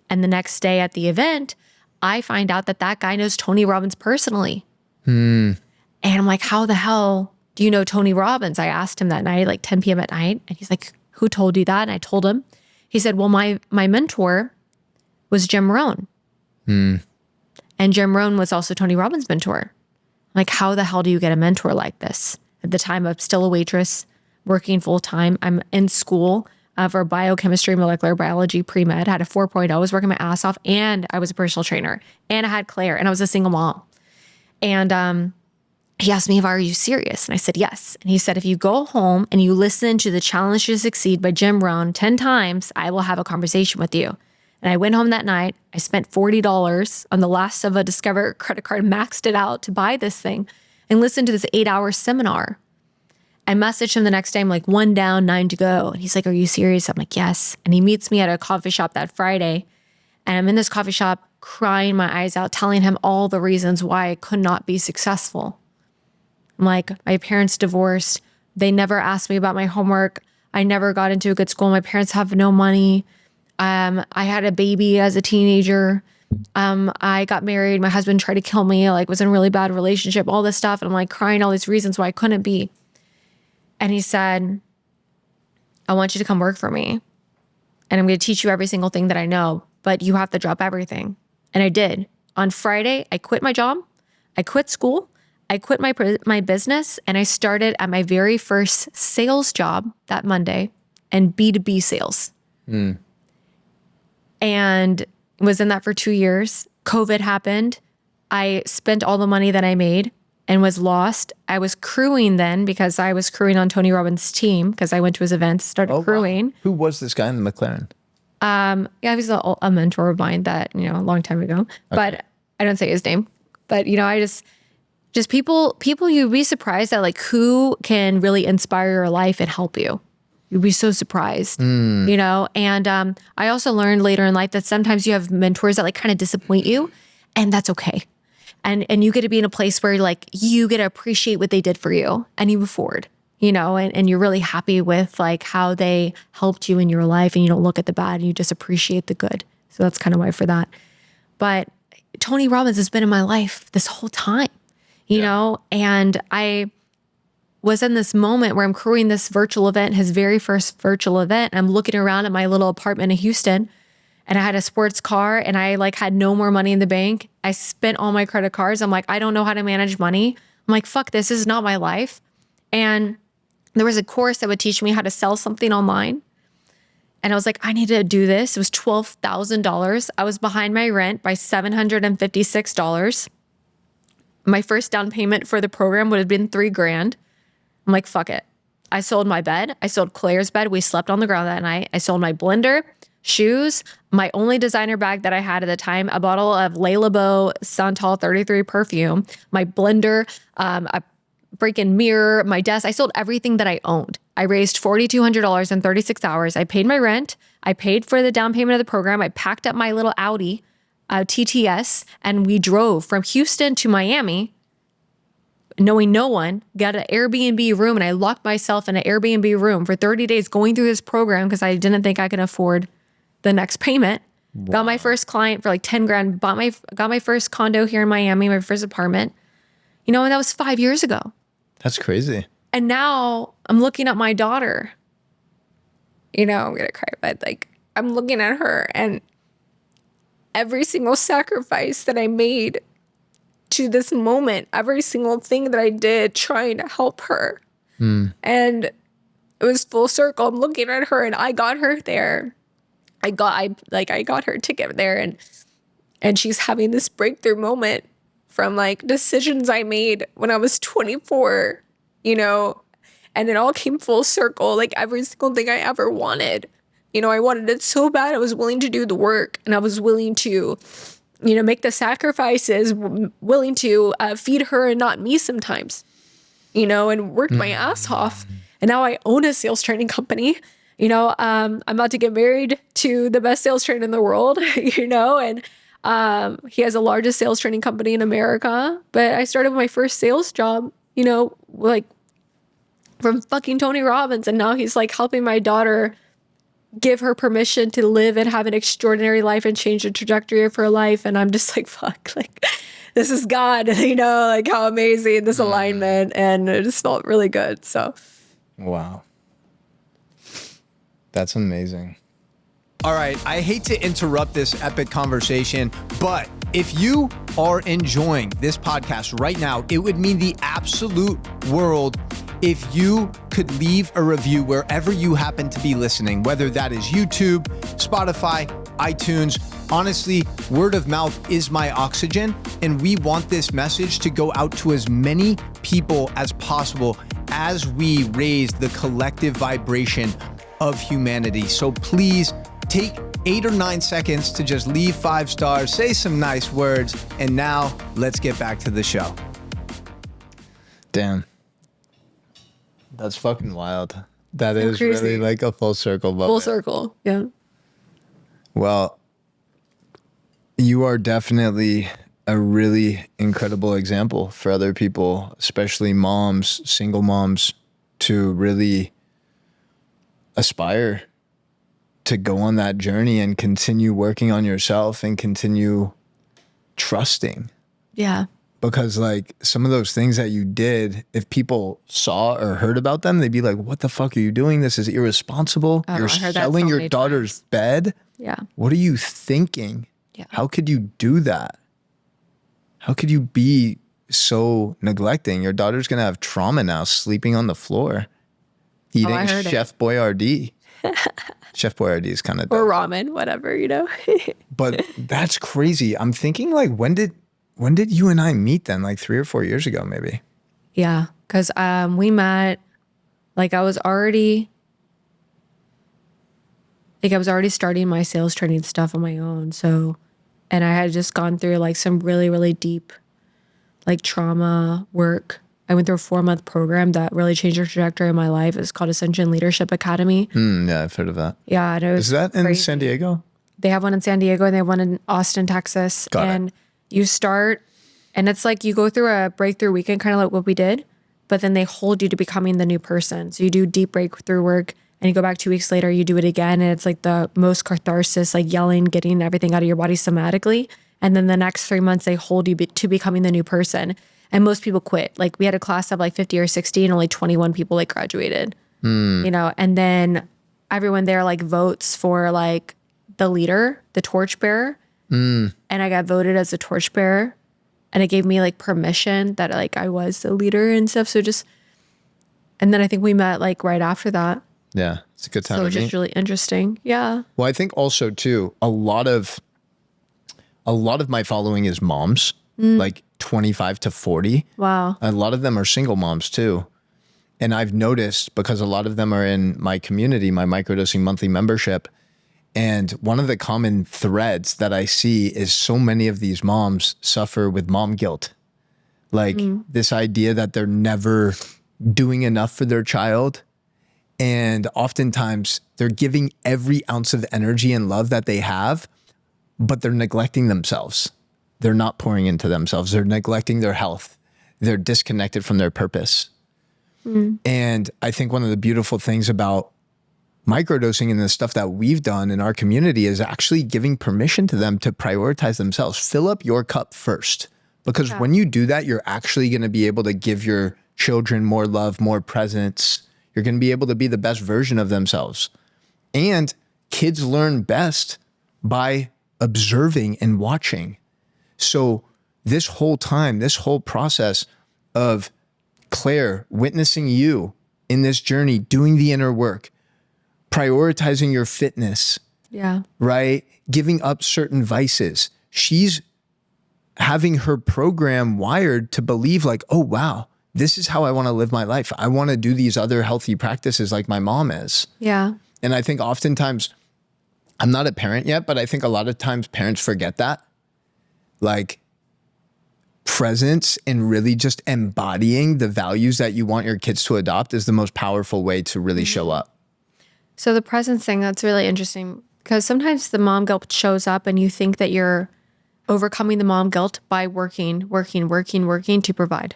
And the next day at the event, I find out that that guy knows Tony Robbins personally. And I'm like, how the hell do you know Tony Robbins? I asked him that night, like 10 p.m. at night. And he's like, who told you that? And I told him. He said, well, my mentor was Jim Rohn. And Jim Rohn was also Tony Robbins' mentor. I'm like, how the hell do you get a mentor like this? At the time, I'm still a waitress, working full time. I'm in school for biochemistry, molecular biology, pre-med, had a 4.0. I was working my ass off and I was a personal trainer and I had Claire and I was a single mom. And he asked me, are you serious? And I said, yes. And he said, if you go home and you listen to The Challenge to Succeed by Jim Rohn 10 times, I will have a conversation with you. And I went home that night. I spent $40 on the last of a Discover credit card, maxed it out to buy this thing and listened to this 8-hour seminar. I messaged him the next day. I'm like, 1 down, 9 to go. And he's like, are you serious? I'm like, yes. And he meets me at a coffee shop that Friday. And I'm in this coffee shop crying my eyes out, telling him all the reasons why I could not be successful. I'm like, my parents divorced. They never asked me about my homework. I never got into a good school. My parents have no money. I had a baby as a teenager. I got married. My husband tried to kill me, like was in a really bad relationship, all this stuff. And I'm like crying all these reasons why I couldn't be. And he said, I want you to come work for me. And I'm going to teach you every single thing that I know, but you have to drop everything. And I did. On Friday, I quit my job. I quit school. I quit my business. And I started at my very first sales job that Monday and B2B sales. And was in that for 2 years. COVID happened. I spent all the money that I made and was lost. I was crewing then because I was crewing on Tony Robbins' team because I went to his events, started crewing. Wow. Who was this guy in the McLaren? Yeah, he was a mentor of mine that, a long time ago, okay. But I don't say his name, but I just people you'd be surprised at like who can really inspire your life and help you. You'd be so surprised, and I also learned later in life that sometimes you have mentors that like kind of disappoint you, and that's okay. And you get to be in a place where like you get to appreciate what they did for you and you move forward, and you're really happy with like how they helped you in your life and you don't look at the bad and you just appreciate the good. So that's kind of why for that. But Tony Robbins has been in my life this whole time, and I was in this moment where I'm crewing this virtual event, his very first virtual event. I'm looking around at my little apartment in Houston and I had a sports car and I like had no more money in the bank. I spent all my credit cards. I'm like, I don't know how to manage money. I'm like, fuck, this is not my life. And there was a course that would teach me how to sell something online. And I was like, I need to do this. It was $12,000. I was behind my rent by $756. My first down payment for the program would have been $3,000. I'm like, fuck it. I sold my bed. I sold Claire's bed. We slept on the ground that night. I sold my blender, shoes, my only designer bag that I had at the time, a bottle of Le Labo Santal 33 perfume, my blender, a freaking mirror, my desk. I sold everything that I owned. I raised $4,200 in 36 hours. I paid my rent. I paid for the down payment of the program. I packed up my little Audi TTS and we drove from Houston to Miami, knowing no one, got an Airbnb room, and I locked myself in an Airbnb room for 30 days going through this program because I didn't think I could afford the next payment. Wow. Got my first client for like $10,000, got my first condo here in Miami, my first apartment, and that was 5 years ago. That's crazy. And now I'm looking at my daughter, I'm gonna cry, but like I'm looking at her and every single sacrifice that I made to this moment, every single thing that I did trying to help her. And it was full circle. I'm looking at her and I got her there. I got her ticket there and she's having this breakthrough moment from like decisions I made when I was 24, and it all came full circle. Like every single thing I ever wanted, I wanted it so bad. I was willing to do the work and I was willing to make the sacrifices, willing to feed her and not me sometimes, and worked my ass off. And now I own a sales training company. I'm about to get married to the best sales trainer in the world, and he has the largest sales training company in America. But I started my first sales job, like from fucking Tony Robbins. And now he's like helping my daughter give her permission to live and have an extraordinary life and change the trajectory of her life. And I'm just like, fuck, like this is God, like how amazing this alignment. And it just felt really good. So. Wow. That's amazing. All right. I hate to interrupt this epic conversation, but if you are enjoying this podcast right now, it would mean the absolute world if you could leave a review wherever you happen to be listening, whether that is YouTube, Spotify, iTunes. Honestly, word of mouth is my oxygen, and we want this message to go out to as many people as possible as we raise the collective vibration of humanity. So please take 8 or 9 seconds to just leave 5 stars, say some nice words, and now let's get back to the show. Damn. That's fucking wild. That So is crazy. really like a full circle moment. Full circle. Yeah. Well, you are definitely a really incredible example for other people, especially moms, single moms, to really aspire to go on that journey and continue working on yourself and continue trusting. Yeah. Because like some of those things that you did, if people saw or heard about them, they'd be like, what the fuck are you doing? This is irresponsible. Oh, You're I heard that selling so your many daughter's bed. Yeah. What are you thinking? Yeah. How could you do that? How could you be so neglecting? Your daughter's going to have trauma now, sleeping on the floor, eating I heard Chef Boyardee. Chef Boyardee is kind of Or ramen, whatever, you know? But that's crazy. I'm thinking like, when did you and I meet then? Like 3 or 4 years ago, maybe. Yeah. Cause we met, I was already starting my sales training stuff on my own. So, and I had just gone through like some really, really deep trauma work. I went through a 4-month program that really changed the trajectory of my life. It's called Ascension Leadership Academy. Yeah, I've heard of that. Yeah. And it was Is that in crazy. San Diego? They have one in San Diego and they have one in Austin, Texas. Got and it. you start, and it's like you go through a breakthrough weekend, kind of like what we did, but then they hold you to becoming the new person. So you do deep breakthrough work and you go back 2 weeks later, you do it again. And it's like the most catharsis, like yelling, getting everything out of your body somatically. And then the next 3 months, they hold you to becoming the new person. And most people quit. Like we had a class of like 50 or 60 and only 21 people like graduated, you know, and then everyone there like votes for like the leader, the torchbearer. And I got voted as a torchbearer, and it gave me like permission that like I was the leader and stuff. So and then I think we met like right after that. Yeah, it's a good time So to it was meet. just really interesting. Yeah. Well, I think also too, a lot of my following is moms, like 25 to 40. Wow. A lot of them are single moms too. And I've noticed, because a lot of them are in my community, my microdosing monthly membership. And one of the common threads that I see is so many of these moms suffer with mom guilt. Like this idea that they're never doing enough for their child. And oftentimes they're giving every ounce of energy and love that they have, but they're neglecting themselves. They're not pouring into themselves. They're neglecting their health. They're disconnected from their purpose. And I think one of the beautiful things about microdosing and the stuff that we've done in our community is actually giving permission to them to prioritize themselves. Fill up your cup first, because when you do that, you're actually going to be able to give your children more love, more presence. You're going to be able to be the best version of themselves. And kids learn best by observing and watching. So this whole time, this whole process of Claire witnessing you in this journey, doing the inner work, prioritizing your fitness, Yeah. right? Giving up certain vices. She's having her program wired to believe like, oh, wow, this is how I want to live my life. I want to do these other healthy practices like my mom is. Yeah. And I think oftentimes, I'm not a parent yet, but I think a lot of times parents forget that. Like presence and really just embodying the values that you want your kids to adopt is the most powerful way to really show up. So the presence thing, that's really interesting, because sometimes the mom guilt shows up and you think that you're overcoming the mom guilt by working to provide,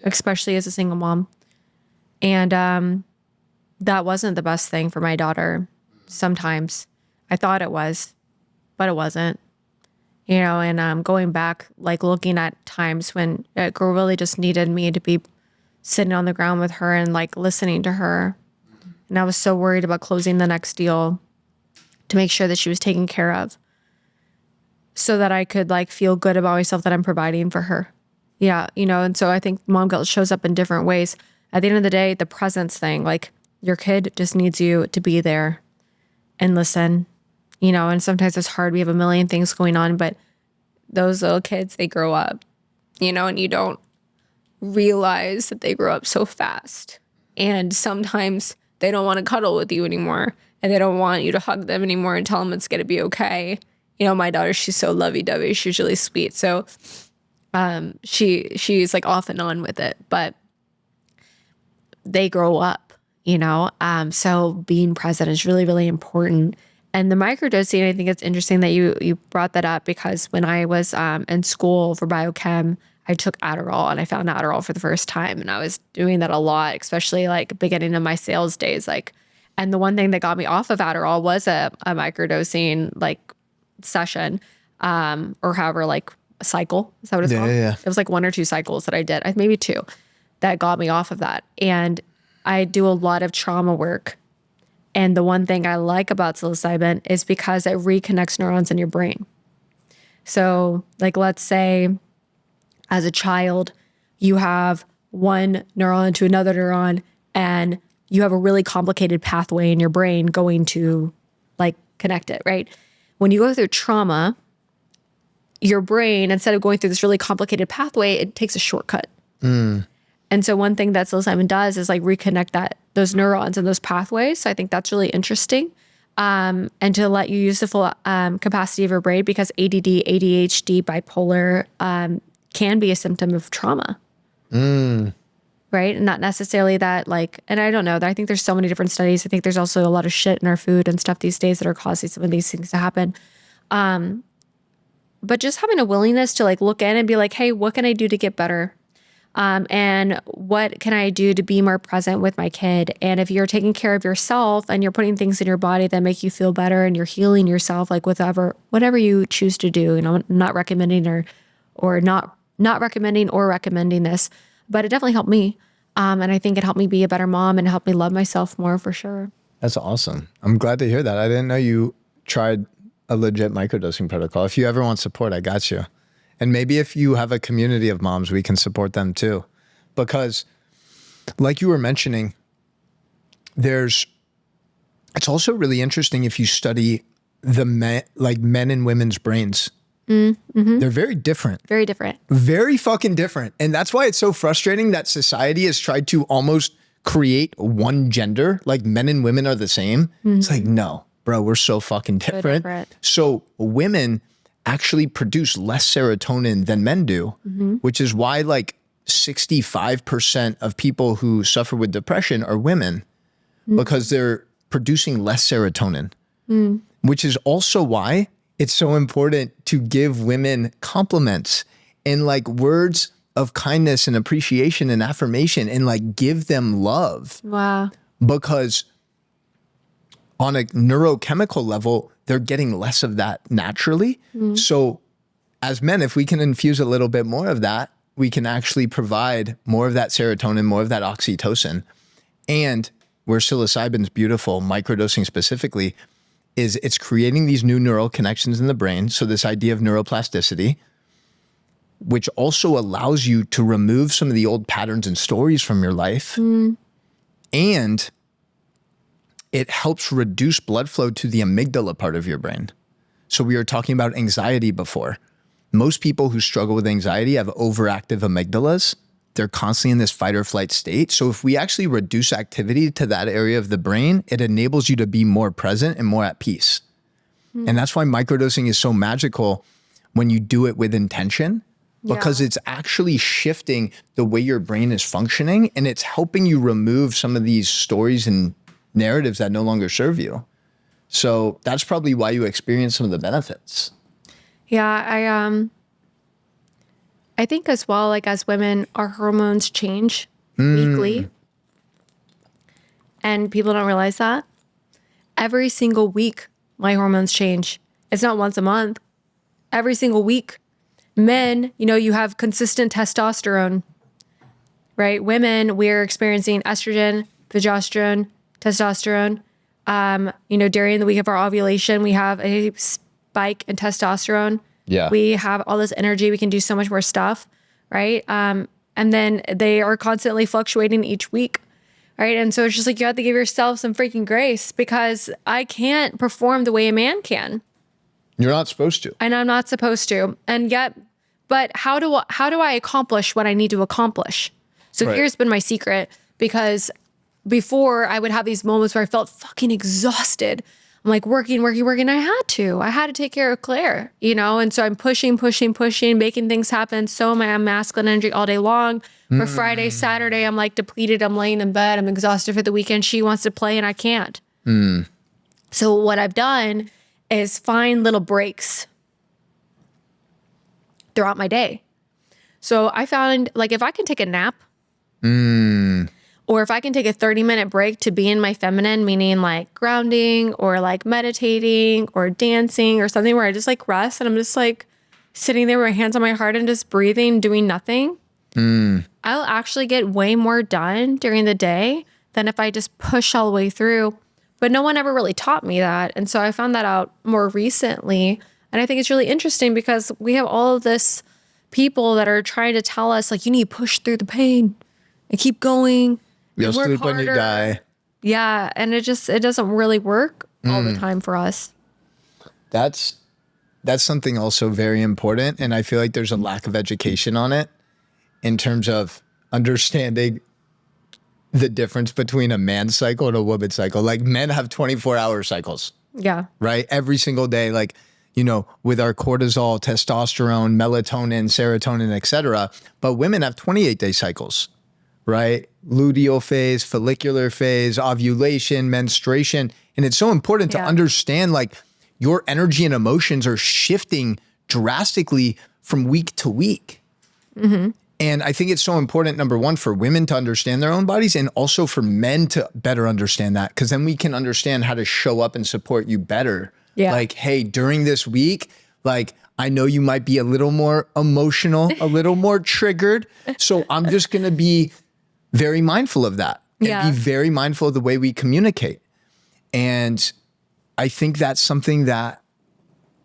especially as a single mom. And that wasn't the best thing for my daughter. Sometimes I thought it was, but it wasn't. You know, and going back, like looking at times when a girl really just needed me to be sitting on the ground with her and like listening to her. And I was so worried about closing the next deal to make sure that she was taken care of, so that I could like feel good about myself that I'm providing for her. Yeah, you know, and so I think mom guilt shows up in different ways. At the end of the day, the presence thing, like your kid just needs you to be there and listen, you know, and sometimes it's hard. We have a million things going on, but those little kids, they grow up, you know, and you don't realize that they grow up so fast. And sometimes they don't want to cuddle with you anymore, and they don't want you to hug them anymore and tell them it's going to be okay. You know, my daughter, she's so lovey-dovey. She's really sweet. So she's like off and on with it. But they grow up, so being present is really, really important. And the microdosing, I think it's interesting that you brought that up, because when I was in school for biochem, I took Adderall, and I found Adderall for the first time. And I was doing that a lot, especially like beginning of my sales days. And the one thing that got me off of Adderall was a microdosing session, or however, a cycle. Is that what it's called? Yeah. It was 1 or 2 cycles that I did, maybe 2, that got me off of that. And I do a lot of trauma work. And the one thing I like about psilocybin is because it reconnects neurons in your brain. So let's say as a child, you have one neuron to another neuron, and you have a really complicated pathway in your brain going to connect it, right? When you go through trauma, your brain, instead of going through this really complicated pathway, it takes a shortcut. And so one thing that psilocybin does is reconnect those neurons and those pathways. So I think that's really interesting. And to let you use the full capacity of your brain, because ADD, ADHD, bipolar can be a symptom of trauma. Right? And not necessarily that and I don't know, I think there's so many different studies. I think there's also a lot of shit in our food and stuff these days that are causing some of these things to happen. But just having a willingness to look in and be hey, what can I do to get better? And what can I do to be more present with my kid? And if you're taking care of yourself and you're putting things in your body that make you feel better, and you're healing yourself, whatever you choose to do, I'm not recommending or not recommending or recommending this, but it definitely helped me. And I think it helped me be a better mom and helped me love myself more, for sure. That's awesome. I'm glad to hear that. I didn't know you tried a legit microdosing protocol. If you ever want support, I got you. And maybe if you have a community of moms, we can support them too. Because like you were mentioning, it's also really interesting if you study the men and women's brains. They're very different. Very different. Very fucking different. And that's why it's so frustrating that society has tried to almost create one gender, men and women are the same. It's no, bro, we're so fucking different. So women actually produce less serotonin than men do, which is why 65% of people who suffer with depression are women, because they're producing less serotonin, which is also why it's so important to give women compliments and words of kindness and appreciation and affirmation, and give them love. Wow. Because on a neurochemical level, they're getting less of that naturally. So as men, if we can infuse a little bit more of that, we can actually provide more of that serotonin, more of that oxytocin. And where psilocybin's beautiful, microdosing specifically, is it's creating these new neural connections in the brain. So this idea of neuroplasticity, which also allows you to remove some of the old patterns and stories from your life. And it helps reduce blood flow to the amygdala part of your brain. So we were talking about anxiety before. Most people who struggle with anxiety have overactive amygdalas. They're constantly in this fight or flight state. So if we actually reduce activity to that area of the brain, it enables you to be more present and more at peace. And that's why microdosing is so magical when you do it with intention, because it's actually shifting the way your brain is functioning, and it's helping you remove some of these stories and narratives that no longer serve you. So that's probably why you experience some of the benefits. Yeah, I think as well, as women, our hormones change weekly. And people don't realize that. Every single week, my hormones change. It's not once a month. Every single week. Men, you have consistent testosterone, right? Women, we're experiencing estrogen, progesterone, testosterone. During the week of our ovulation, we have a spike in testosterone. Yeah. We have all this energy. We can do so much more stuff, right? And then they are constantly fluctuating each week, right? And so it's just you have to give yourself some freaking grace, because I can't perform the way a man can. You're not supposed to. And I'm not supposed to. And yet, but how do I accomplish what I need to accomplish? So here's been my secret, because before I would have these moments where I felt fucking exhausted. I'm like working. I had to take care of Claire, and so I'm pushing, making things happen. So am I masculine energy all day long. For Friday, Saturday, I'm like depleted. I'm laying in bed. I'm exhausted for the weekend. She wants to play and I can't. So what I've done is find little breaks throughout my day. So I found like if I can take a nap or if I can take a 30-minute break to be in my feminine, meaning like grounding or like meditating or dancing or something where I just like rest and I'm just like sitting there with my hands on my heart and just breathing, doing nothing, I'll actually get way more done during the day than if I just push all the way through. But no one ever really taught me that. And so I found that out more recently. And I think it's really interesting because we have all of this people that are trying to tell us like, you need to push through the pain and keep going. You'll sleep harder. when you die. Yeah. And it doesn't really work all the time for us. That's something also very important. And I feel like there's a lack of education on it in terms of understanding the difference between a man's cycle and a woman's cycle. Like men have 24-hour cycles. Yeah. Right? Every single day, like, with our cortisol, testosterone, melatonin, serotonin, etc. But women have 28-day cycles, right? Luteal phase, follicular phase, ovulation, menstruation. And it's so important to understand like your energy and emotions are shifting drastically from week to week. And I think it's so important, number one, for women to understand their own bodies and also for men to better understand that, because then we can understand how to show up and support you better. Yeah. Like, hey, during this week, like, I know you might be a little more emotional, a little more triggered. So I'm just going to be very mindful of that and be very mindful of the way we communicate. And I think that's something that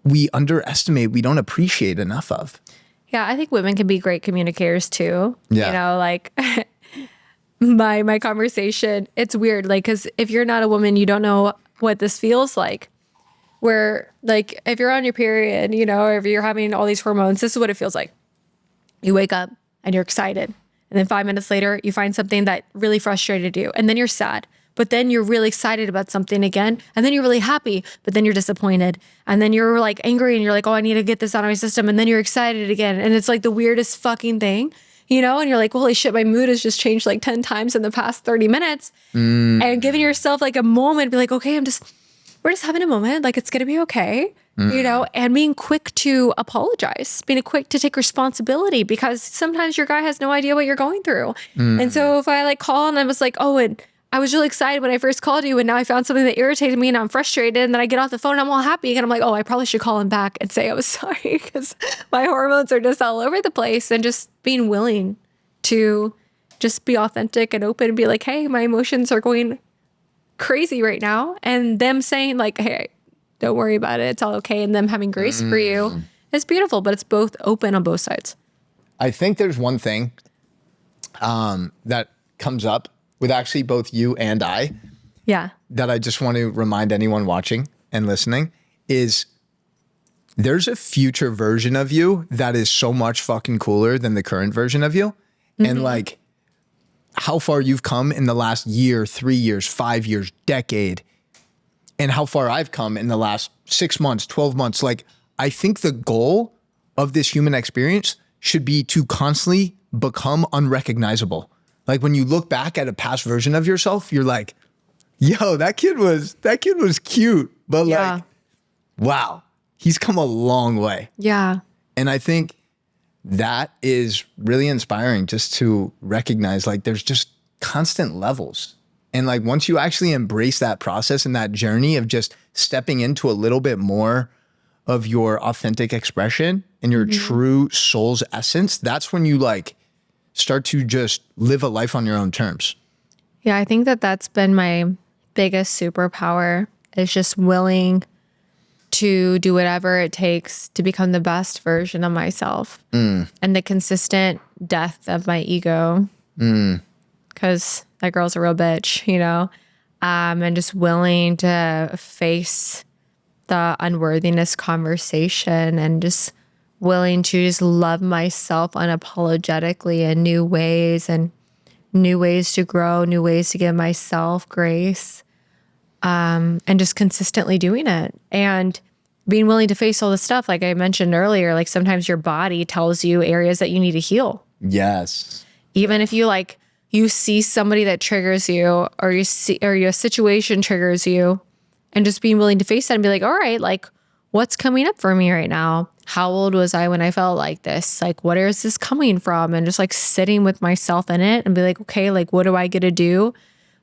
we underestimate, we don't appreciate enough of. Yeah, I think women can be great communicators too. Yeah. Like my conversation, it's weird. Like, cause if you're not a woman, you don't know what this feels like. Where like, if you're on your period, or if you're having all these hormones, this is what it feels like. You wake up and you're excited. And then 5 minutes later, you find something that really frustrated you. And then you're sad. But then you're really excited about something again. And then you're really happy, but then you're disappointed. And then you're like angry and you're like, oh, I need to get this out of my system. And then you're excited again. And it's like the weirdest fucking thing, and you're like, holy shit, my mood has just changed like 10 times in the past 30 minutes. And giving yourself like a moment, be like, okay, we're just having a moment. Like, it's going to be okay, and being quick to apologize, being quick to take responsibility, because sometimes your guy has no idea what you're going through. And so if I like call and I was like, oh, and I was really excited when I first called you, and now I found something that irritated me and I'm frustrated, and then I get off the phone and I'm all happy and I'm like, oh, I probably should call him back and say I was sorry because my hormones are just all over the place. And just being willing to just be authentic and open and be like, hey, my emotions are going crazy right now. And them saying like, hey, don't worry about it, it's all okay. And them having grace for you is beautiful, but it's both open on both sides. I think there's one thing that comes up with actually both you and I, that I just want to remind anyone watching and listening is there's a future version of you that is so much fucking cooler than the current version of you. And like how far you've come in the last year, 3 years, 5 years, decade, and how far I've come in the last 6 months, 12 months. Like, I think the goal of this human experience should be to constantly become unrecognizable. Like when you look back at a past version of yourself, you're like, yo, that kid was cute, but like, wow, he's come a long way. Yeah. And I think that is really inspiring, just to recognize like there's just constant levels. And like once you actually embrace that process and that journey of just stepping into a little bit more of your authentic expression and your true soul's essence, that's when you like start to just live a life on your own terms. Yeah, I think that that's been my biggest superpower, is just willing to do whatever it takes to become the best version of myself, and the consistent death of my ego, because that girl's a real bitch, and just willing to face the unworthiness conversation and just willing to just love myself unapologetically in new ways, and new ways to grow, new ways to give myself grace. and just consistently doing it and being willing to face all the stuff. Like I mentioned earlier, like sometimes your body tells you areas that you need to heal. Yes. Even if you see somebody that triggers you, or a situation triggers you, and just being willing to face that and be like, all right, like what's coming up for me right now? How old was I when I felt like this? Like, where is this coming from? And just like sitting with myself in it and be like, okay, like what do I get to do?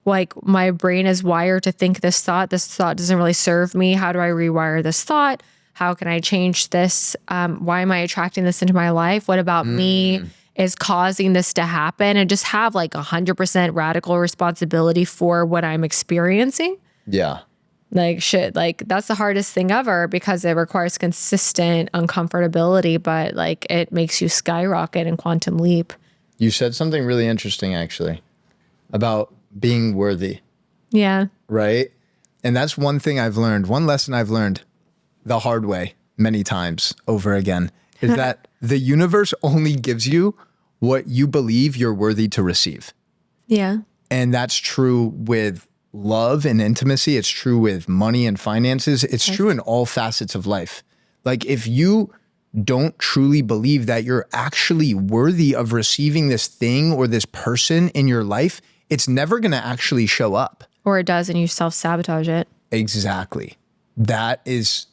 Like my brain is wired to think this thought doesn't really serve me. How do I rewire this thought? How can I change this? Why am I attracting this into my life? What about me is causing this to happen? And just have like 100% radical responsibility for what I'm experiencing. Yeah. Like shit, like that's the hardest thing ever because it requires consistent uncomfortability, but like it makes you skyrocket and quantum leap. You said something really interesting actually about being worthy. Yeah. Right? And that's one thing I've learned, one lesson I've learned the hard way many times over again is that the universe only gives you what you believe you're worthy to receive. Yeah. And that's true with love and intimacy. It's true with money and finances. It's true in all facets of life. Like if you don't truly believe that you're actually worthy of receiving this thing or this person in your life, it's never going to actually show up. Or it does and you self-sabotage it. Exactly. That is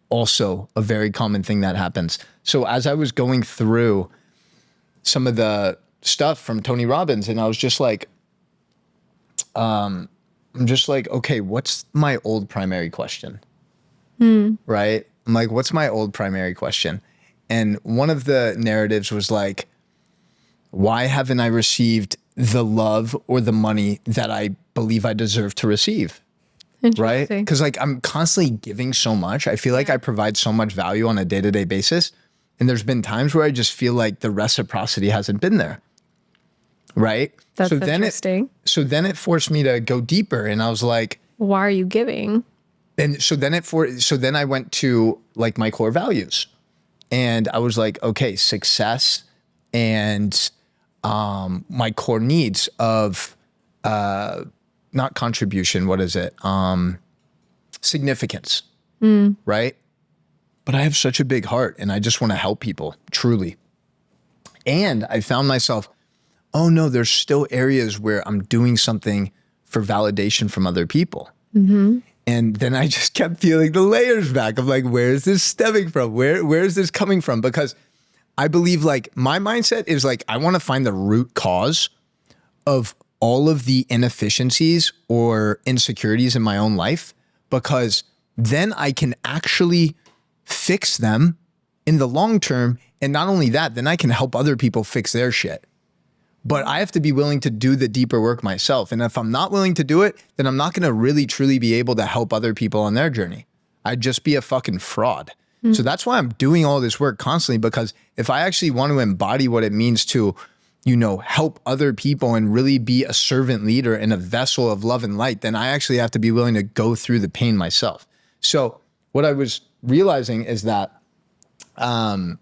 also a very common thing that happens. So as I was going through some of the stuff from Tony Robbins, and I was just like, okay, what's my old primary question? Right? I'm like, what's my old primary question? And one of the narratives was like, why haven't I received the love or the money that I believe I deserve to receive? Right? Because like I'm constantly giving so much. I feel like I provide so much value on a day-to-day basis. And there's been times where I just feel like the reciprocity hasn't been there. Right? That's interesting. So then it forced me to go deeper. And I was like, why are you giving? And so then I went to like my core values. And I was like, okay, success and my core needs of not contribution, what is it? Significance, right? But I have such a big heart and I just want to help people, truly. And I found myself, oh no, there's still areas where I'm doing something for validation from other people. And then I just kept peeling the layers back of like, where is this stemming from? Where is this coming from? Because I believe like my mindset is like, I want to find the root cause of all of the inefficiencies or insecurities in my own life, because then I can actually fix them in the long term. And not only that, then I can help other people fix their shit. But I have to be willing to do the deeper work myself. And if I'm not willing to do it, then I'm not going to really truly be able to help other people on their journey. I'd just be a fucking fraud. So that's why I'm doing all this work constantly, because if I actually want to embody what it means to, you know, help other people and really be a servant leader and a vessel of love and light, then I actually have to be willing to go through the pain myself. So what I was realizing is that I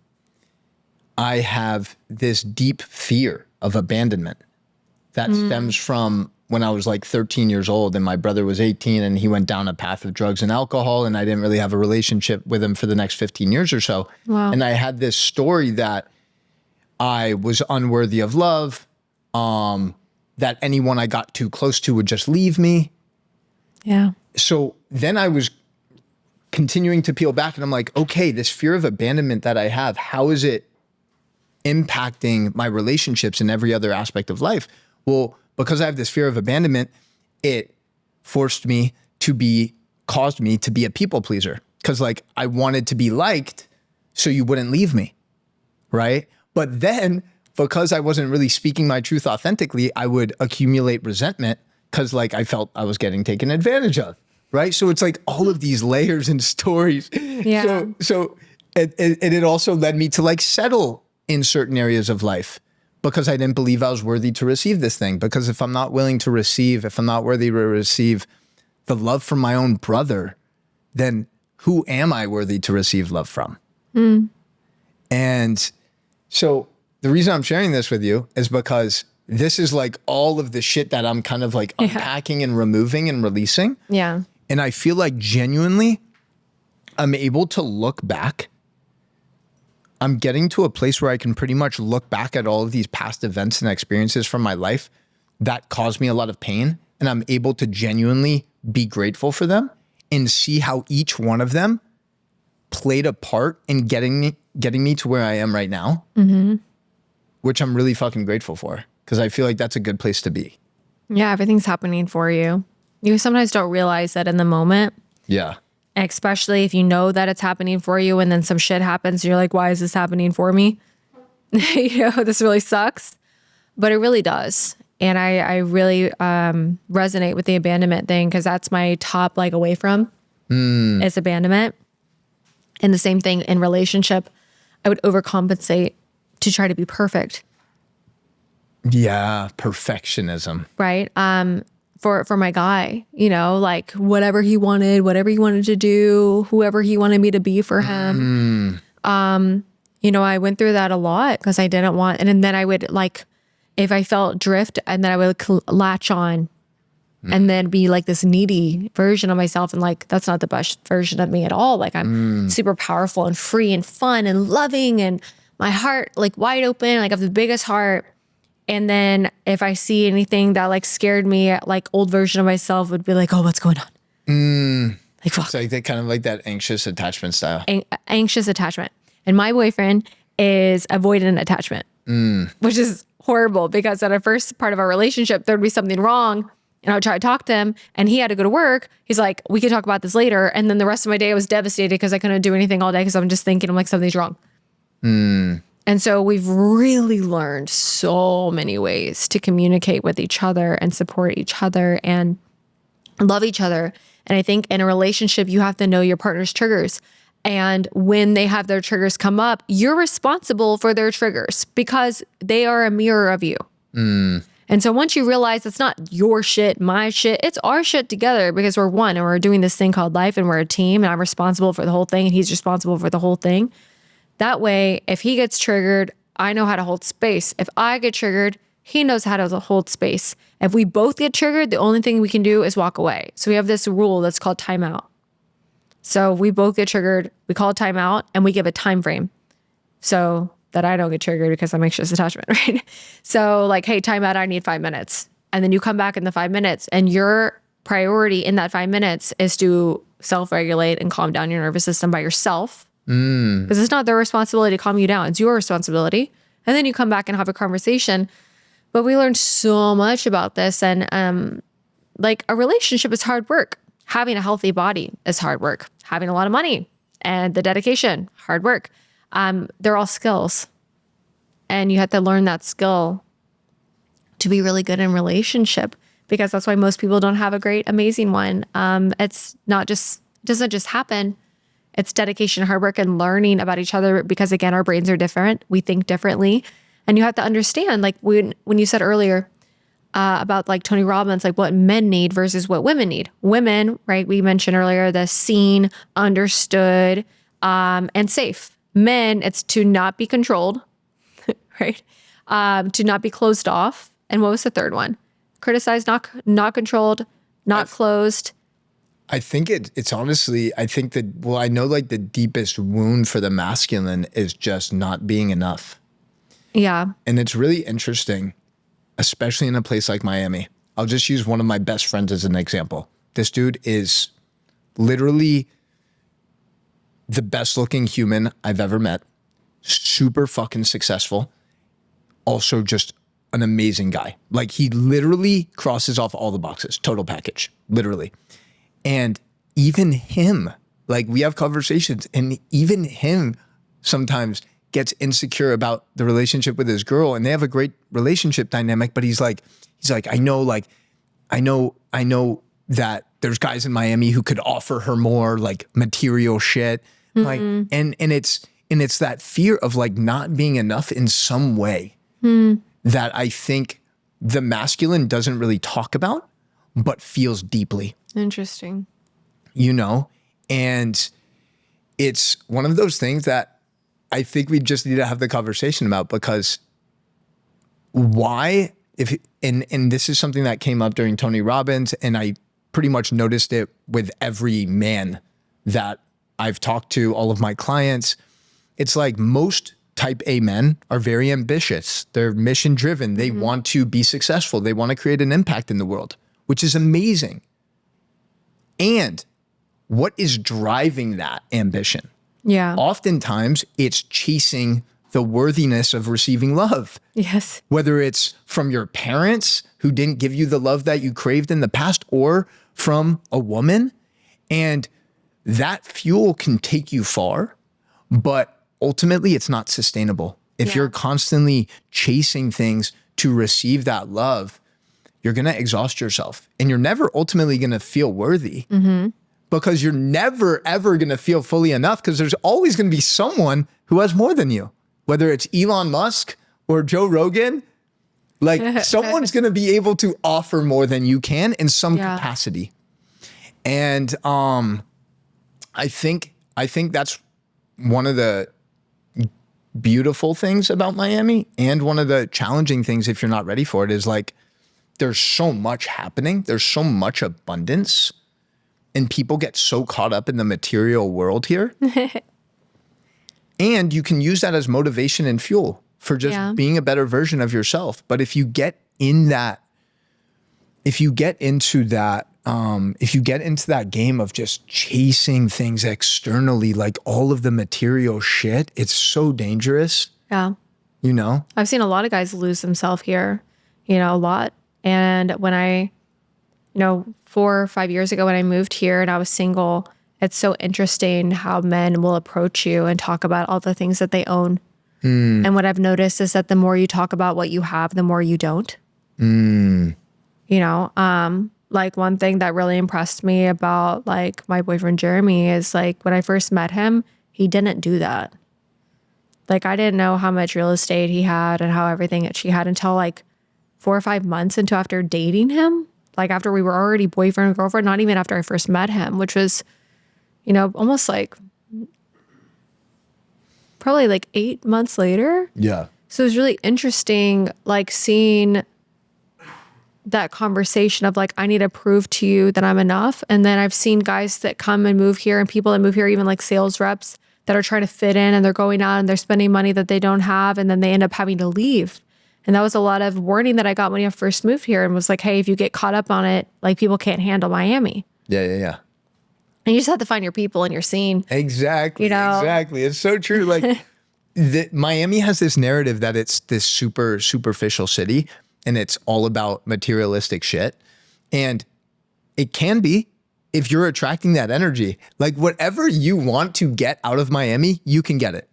have this deep fear of abandonment that stems from when I was like 13 years old and my brother was 18 and he went down a path of drugs and alcohol and I didn't really have a relationship with him for the next 15 years or so. Wow. And I had this story that I was unworthy of love, that anyone I got too close to would just leave me. Yeah. So then I was continuing to peel back and I'm like, okay, this fear of abandonment that I have, how is it impacting my relationships in every other aspect of life? Well, because I have this fear of abandonment, it caused me to be a people pleaser. Because like I wanted to be liked so you wouldn't leave me, right? But then because I wasn't really speaking my truth authentically, I would accumulate resentment because like I felt I was getting taken advantage of, right? So it's like all of these layers and stories. Yeah. So it also led me to like settle in certain areas of life because I didn't believe I was worthy to receive this thing. Because if I'm not willing to receive, if I'm not worthy to receive the love from my own brother, then who am I worthy to receive love from? And so the reason I'm sharing this with you is because this is like all of the shit that I'm kind of like unpacking and removing and releasing. Yeah. And I feel like genuinely I'm able to look back. I'm getting to a place where I can pretty much look back at all of these past events and experiences from my life that caused me a lot of pain. And I'm able to genuinely be grateful for them and see how each one of them played a part in getting me to where I am right now, which I'm really fucking grateful for, because I feel like that's a good place to be. Yeah, everything's happening for you. You sometimes don't realize that in the moment. Yeah. Especially if you know that it's happening for you and then some shit happens. You're like, why is this happening for me? This really sucks. But it really does. And I really resonate with the abandonment thing, because that's my top like away from is abandonment. And the same thing in relationship, I would overcompensate to try to be perfect. Yeah, perfectionism. Right? For my guy, like whatever he wanted to do, whoever he wanted me to be for him. I went through that a lot because I didn't want, and then I would like, if I felt drift, and then I would latch on and then be like this needy version of myself. And like, that's not the best version of me at all. Like I'm super powerful and free and fun and loving, and my heart like wide open. Like I have the biggest heart. And then if I see anything that like scared me, like old version of myself would be like, oh, what's going on? Like, fuck. It's like that kind of like that anxious attachment style. Anxious attachment. And my boyfriend is avoidant attachment, which is horrible, because at the first part of our relationship, there'd be something wrong and I would try to talk to him and he had to go to work. He's like, we can talk about this later. And then the rest of my day I was devastated because I couldn't do anything all day because I'm just thinking, I'm like, something's wrong. And so we've really learned so many ways to communicate with each other and support each other and love each other. And I think in a relationship, you have to know your partner's triggers. And when they have their triggers come up, you're responsible for their triggers because they are a mirror of you. And so once you realize it's not your shit, my shit, it's our shit together, because we're one and we're doing this thing called life and we're a team and I'm responsible for the whole thing and he's responsible for the whole thing. That way, if he gets triggered, I know how to hold space. If I get triggered, he knows how to hold space. If we both get triggered, the only thing we can do is walk away. So we have this rule that's called timeout. So we both get triggered, we call it timeout, and we give a time frame so that I don't get triggered because I'm anxious attachment, right? So like, hey, timeout, I need 5 minutes. And then you come back in the 5 minutes, and your priority in that 5 minutes is to self-regulate and calm down your nervous system by yourself. Because it's not their responsibility to calm you down. It's your responsibility. And then you come back and have a conversation. But we learned so much about this. And like a relationship is hard work. Having a healthy body is hard work. Having a lot of money and the dedication, hard work. They're all skills. And you have to learn that skill to be really good in relationship, because that's why most people don't have a great, amazing one. It's not just, doesn't just happen. It's dedication, hard work, and learning about each other, because again, our brains are different. We think differently. And you have to understand, like when you said earlier about like Tony Robbins, like what men need versus what women need. Women, right? We mentioned earlier the seen, understood, and safe. Men, it's to not be controlled, right? To not be closed off. And what was the third one? Criticized, not controlled, not closed. I think it's honestly, I think that, well, I know like the deepest wound for the masculine is just not being enough. Yeah. And it's really interesting, especially in a place like Miami. I'll just use one of my best friends as an example. This dude is literally the best looking human I've ever met. Super fucking successful. Also just an amazing guy. Like he literally crosses off all the boxes, total package, literally. And even him, like we have conversations, and even him sometimes gets insecure about the relationship with his girl, and they have a great relationship dynamic, but he's like, I know that there's guys in Miami who could offer her more like material shit. Like, and it's that fear of like not being enough in some way that I think the masculine doesn't really talk about, but feels deeply. Interesting. And it's one of those things that I think we just need to have the conversation about, because why and this is something that came up during Tony Robbins, and I pretty much noticed it with every man that I've talked to, all of my clients. It's like most type A men are very ambitious. They're mission driven. They want to be successful. They want to create an impact in the world, which is amazing. And what is driving that ambition? Yeah. Oftentimes it's chasing the worthiness of receiving love. Yes. Whether it's from your parents who didn't give you the love that you craved in the past, or from a woman. And that fuel can take you far, but ultimately it's not sustainable. If you're constantly chasing things to receive that love, you're going to exhaust yourself, and you're never ultimately going to feel worthy, because you're never, ever going to feel fully enough, because there's always going to be someone who has more than you, whether it's Elon Musk or Joe Rogan. Like someone's going to be able to offer more than you can in some capacity. And I think that's one of the beautiful things about Miami, and one of the challenging things if you're not ready for it is like, there's so much happening. There's so much abundance, and people get so caught up in the material world here. And you can use that as motivation and fuel for just being a better version of yourself. But if you get into that game of just chasing things externally, like all of the material shit, it's so dangerous. Yeah. You know? I've seen a lot of guys lose themselves here, a lot. And when I, 4 or 5 years ago when I moved here and I was single, it's so interesting how men will approach you and talk about all the things that they own. And what I've noticed is that the more you talk about what you have, the more you don't. Like one thing that really impressed me about like my boyfriend Jeremy is like when I first met him, he didn't do that. Like I didn't know how much real estate he had and how everything that she had until like 4 or 5 months into after dating him. Like after we were already boyfriend and girlfriend, not even after I first met him, which was, almost like probably like 8 months later. Yeah. So it was really interesting, like seeing that conversation of like, I need to prove to you that I'm enough. And then I've seen guys that come and move here, and people that move here, even like sales reps that are trying to fit in, and they're going out and they're spending money that they don't have. And then they end up having to leave. And that was a lot of warning that I got when I first moved here, and was like, hey, if you get caught up on it, like people can't handle Miami. Yeah. And you just have to find your people and your scene. Exactly. Exactly. It's so true. Like Miami has this narrative that it's this super superficial city, and it's all about materialistic shit. And it can be if you're attracting that energy. Like whatever you want to get out of Miami, you can get it.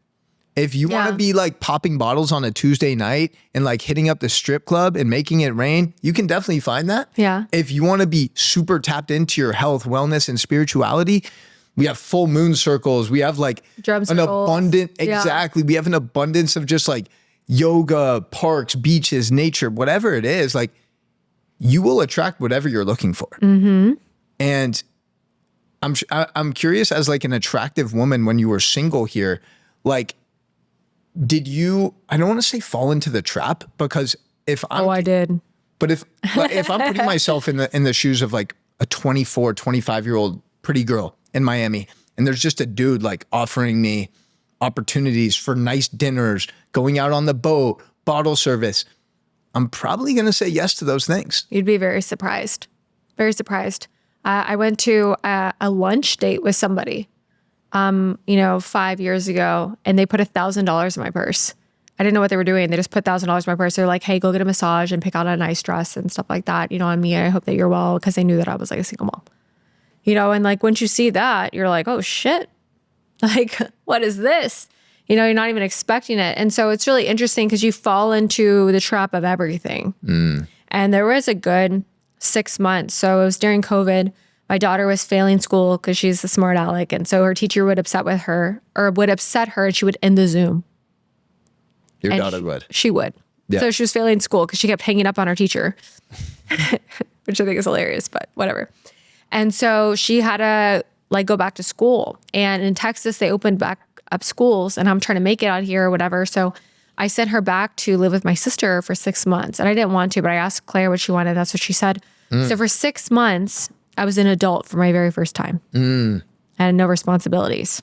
If you want to be like popping bottles on a Tuesday night and like hitting up the strip club and making it rain, you can definitely find that. Yeah. If you want to be super tapped into your health, wellness, and spirituality, we have full moon circles. We have like exactly. We have an abundance of just like yoga, parks, beaches, nature, whatever it is. Like you will attract whatever you're looking for. And I'm curious, as like an attractive woman, when you were single here, like, did you, I don't want to say fall into the trap, because if I'm, I did. But if I'm putting myself in the shoes of like a 24, 25-year-old pretty girl in Miami, and there's just a dude like offering me opportunities for nice dinners, going out on the boat, bottle service, I'm probably going to say yes to those things. You'd be very surprised. Very surprised. I went to a lunch date with somebody, 5 years ago, and they put $1,000 in my purse. I didn't know what they were doing. They just put $1,000 in my purse. They're like, hey, go get a massage and pick out a nice dress and stuff like that. On me, I hope that you're well, because they knew that I was like a single mom. And like once you see that, you're like, oh shit, like what is this? You're not even expecting it. And so it's really interesting because you fall into the trap of everything. And there was a good 6 months. So it was during COVID. My daughter was failing school because she's a smart aleck. And so her teacher would upset her, and she would end the Zoom. Your daughter would? She would. Yeah. So she was failing school because she kept hanging up on her teacher, which I think is hilarious, but whatever. And so she had to like go back to school. And in Texas, they opened back up schools, and I'm trying to make it out here or whatever. So I sent her back to live with my sister for 6 months. And I didn't want to, but I asked Claire what she wanted. That's what she said. So for 6 months, I was an adult for my very first time. I had no responsibilities.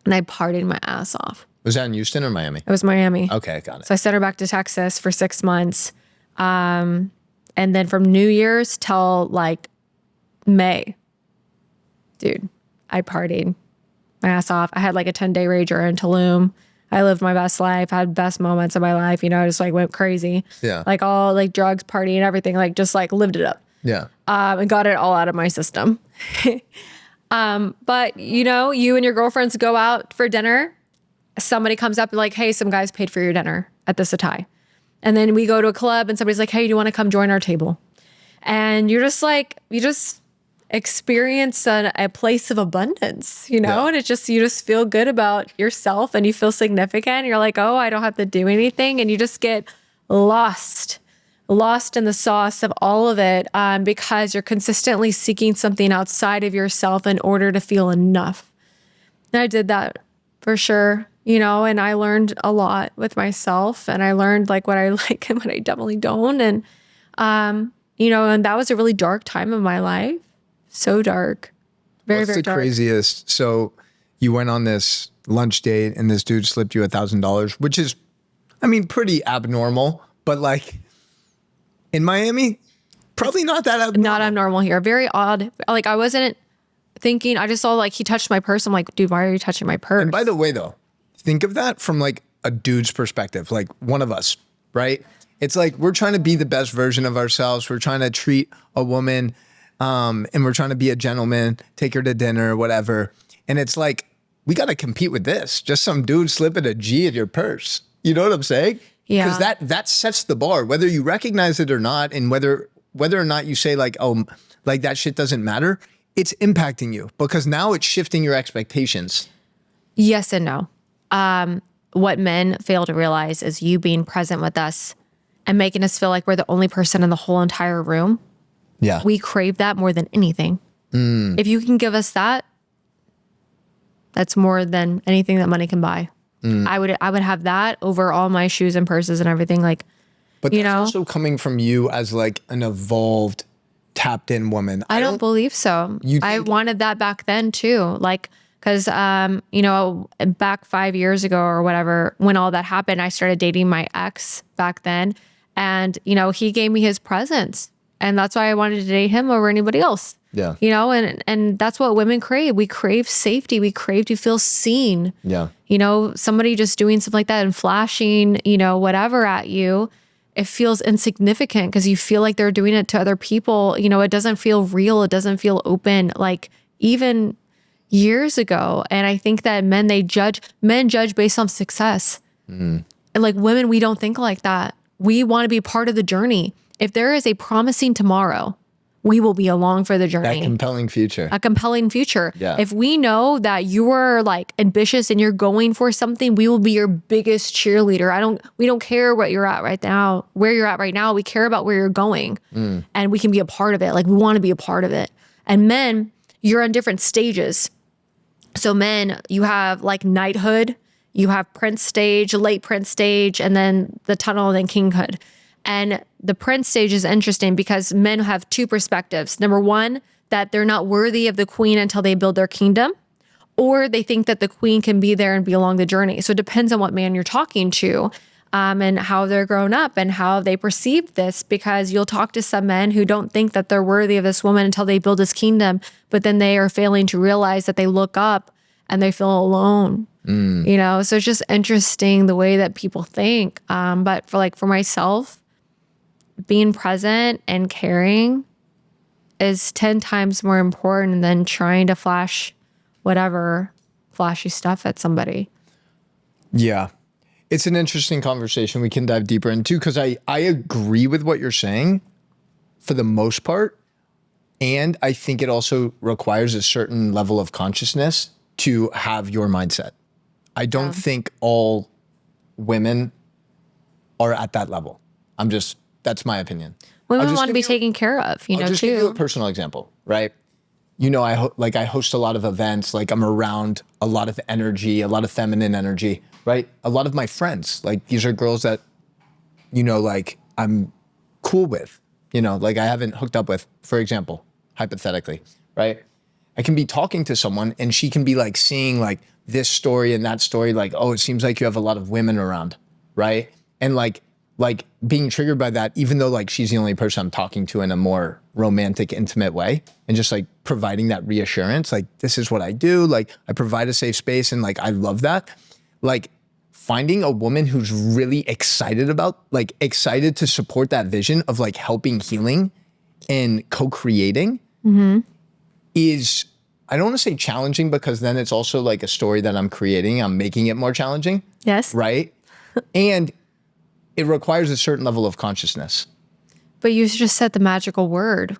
And I partied my ass off. Was that in Houston or Miami? It was Miami. Okay, got it. So I sent her back to Texas for 6 months. And then from New Year's till like May, dude, I partied my ass off. I had like a 10-day rager in Tulum. I lived my best life, had best moments of my life, you know, I just like went crazy. Yeah. Like all like drugs, party and everything, like just like lived it up. Yeah. And got it all out of my system. But you know, you and your girlfriends go out for dinner. Somebody comes up and like, hey, some guys paid for your dinner at this Atai. And then we go to a club and somebody's like, hey, do you want to come join our table? And you're just like, you just experience a place of abundance, you know? Yeah. And it's just, you just feel good about yourself and you feel significant. You're like, oh, I don't have to do anything. And you just get lost in the sauce of all of it because you're consistently seeking something outside of yourself in order to feel enough. And I did that for sure, you know, and I learned a lot with myself and I learned like what I like and what I definitely don't. And, you know, and that was a really dark time of my life. So dark. Very, What's very the dark. craziest? So you went on this lunch date and this dude slipped you $1,000, which is, I mean, pretty abnormal, but like in Miami, probably not that abnormal. Not abnormal here. Very odd. Like I wasn't thinking, I just saw like he touched my purse. I'm like, dude, why are you touching my purse? And by the way, though, think of that from like a dude's perspective, like one of us, right? It's like we're trying to be the best version of ourselves. We're trying to treat a woman and we're trying to be a gentleman, take her to dinner, whatever. And it's like, we got to compete with this. Just some dude slipping a G at your purse. You know what I'm saying? Yeah. Because that sets the bar, whether you recognize it or not, and whether or not you say like, oh, like that shit doesn't matter, it's impacting you because now it's shifting your expectations. Yes and no. What men fail to realize is you being present with us and making us feel like we're the only person in the whole entire room. Yeah. We crave that more than anything. If you can give us that, that's more than anything that money can buy. I would have that over all my shoes and purses and everything. Like, But you that's know, also coming from you as like an evolved, tapped in woman. I don't believe so. I wanted that back then too. Like, cause, you know, back 5 years ago or whatever, when all that happened, I started dating my ex back then. And, you know, he gave me his presents and that's why I wanted to date him over anybody else. Yeah. You know, and that's what women crave. We crave safety. We crave to feel seen. Yeah. You know, somebody just doing something like that and flashing, you know, whatever at you, it feels insignificant because you feel like they're doing it to other people. You know, it doesn't feel real. It doesn't feel open. Like even years ago. And I think that men judge based on success. And like women, we don't think like that. We want to be part of the journey. If there is a promising tomorrow, we will be along for the journey. That compelling future. A compelling future. Yeah. If we know that you are like ambitious and you're going for something, we will be your biggest cheerleader. We don't care what you're at right now, where you're at right now. We care about where you're going and we can be a part of it. Like we want to be a part of it. And men, you're on different stages. So men, you have like knighthood, you have prince stage, late prince stage, and then the tunnel, and then kinghood. And the prince stage is interesting because men have two perspectives. Number one, that they're not worthy of the queen until they build their kingdom, or they think that the queen can be there and be along the journey. So it depends on what man you're talking to and how they're grown up and how they perceive this, because you'll talk to some men who don't think that they're worthy of this woman until they build his kingdom, but then they are failing to realize that they look up and they feel alone. You know, so it's just interesting the way that people think. But for myself, being present and caring is 10 times more important than trying to flash whatever flashy stuff at somebody. Yeah. It's an interesting conversation we can dive deeper into because I agree with what you're saying for the most part. And I think it also requires a certain level of consciousness to have your mindset. I don't think all women are at that level. That's my opinion. Women want to be taken care of, I'll just give you a personal example, right? You know, I host a lot of events, like I'm around a lot of energy, a lot of feminine energy, right? A lot of my friends, like these are girls that, you know, like I'm cool with, you know, like I haven't hooked up with, for example, hypothetically, right? I can be talking to someone and she can be like seeing like this story and that story, like, oh, it seems like you have a lot of women around, right? And like being triggered by that, even though like she's the only person I'm talking to in a more romantic, intimate way, and just like providing that reassurance, like this is what I do, like I provide a safe space and like I love that. Like finding a woman who's really excited to support that vision of like helping healing and co-creating is, I don't want to say challenging because then it's also like a story that I'm creating. I'm making it more challenging. Yes. Right. And it requires a certain level of consciousness. But you just said the magical word.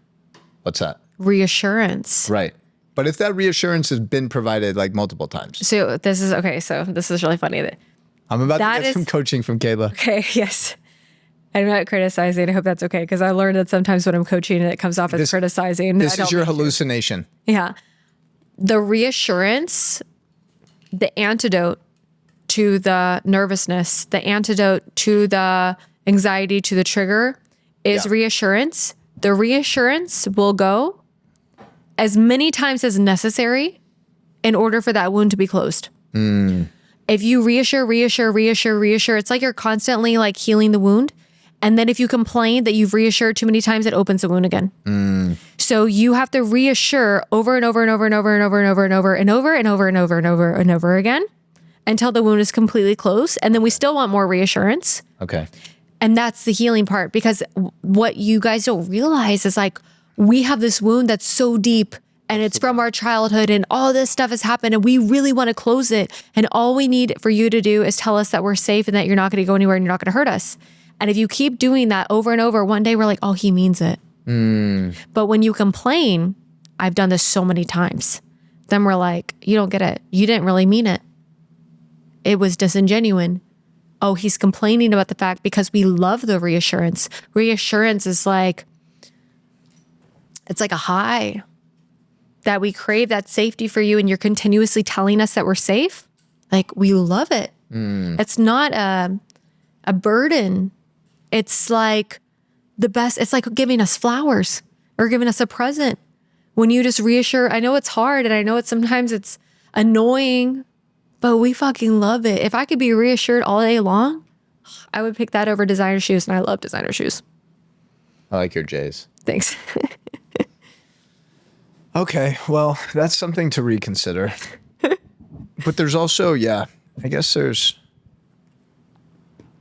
What's that? Reassurance. Right. But if that reassurance has been provided like multiple times. So this is really funny that I'm about to get some coaching from Kayla. Okay, yes. I'm not criticizing. I hope that's okay because I learned that sometimes when I'm coaching it comes off as criticizing. This is your hallucination. Yeah. The reassurance, the antidote to the nervousness, the antidote to the anxiety, to the trigger is reassurance. The reassurance will go as many times as necessary in order for that wound to be closed. If you reassure, it's like you're constantly like healing the wound. And then if you complain that you've reassured too many times, it opens the wound again. So you have to reassure over and over and over and over and over and over and over and over and over and over and over and over again until the wound is completely closed. And then we still want more reassurance. Okay. And that's the healing part, because what you guys don't realize is like, we have this wound that's so deep and it's from our childhood and all this stuff has happened and we really want to close it. And all we need for you to do is tell us that we're safe and that you're not going to go anywhere and you're not going to hurt us. And if you keep doing that over and over, one day we're like, oh, he means it. But when you complain, I've done this so many times, then we're like, you don't get it. You didn't really mean it. It was disingenuine. Oh, he's complaining about the fact because we love the reassurance. Reassurance is like, it's like a high that we crave, that safety for you. And you're continuously telling us that we're safe. Like, we love it. It's not a burden. It's like the best. It's like giving us flowers or giving us a present. When you just reassure, I know it's hard and I know sometimes it's annoying, but we fucking love it. If I could be reassured all day long, I would pick that over designer shoes, and I love designer shoes. I like your J's. Thanks. Okay, well, that's something to reconsider. But there's also, I guess there's,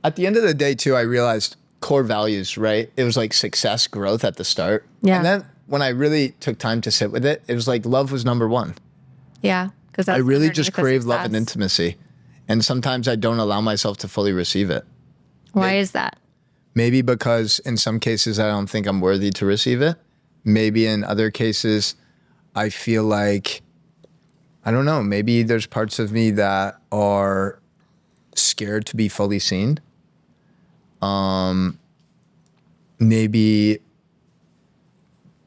at the end of the day too, I realized core values, right? It was like success, growth at the start. Yeah. And then when I really took time to sit with it, it was like love was number one. Yeah. Because I really just crave love and intimacy. And sometimes I don't allow myself to fully receive it. Why is that? Maybe because in some cases, I don't think I'm worthy to receive it. Maybe in other cases, I feel like, I don't know, maybe there's parts of me that are scared to be fully seen. Maybe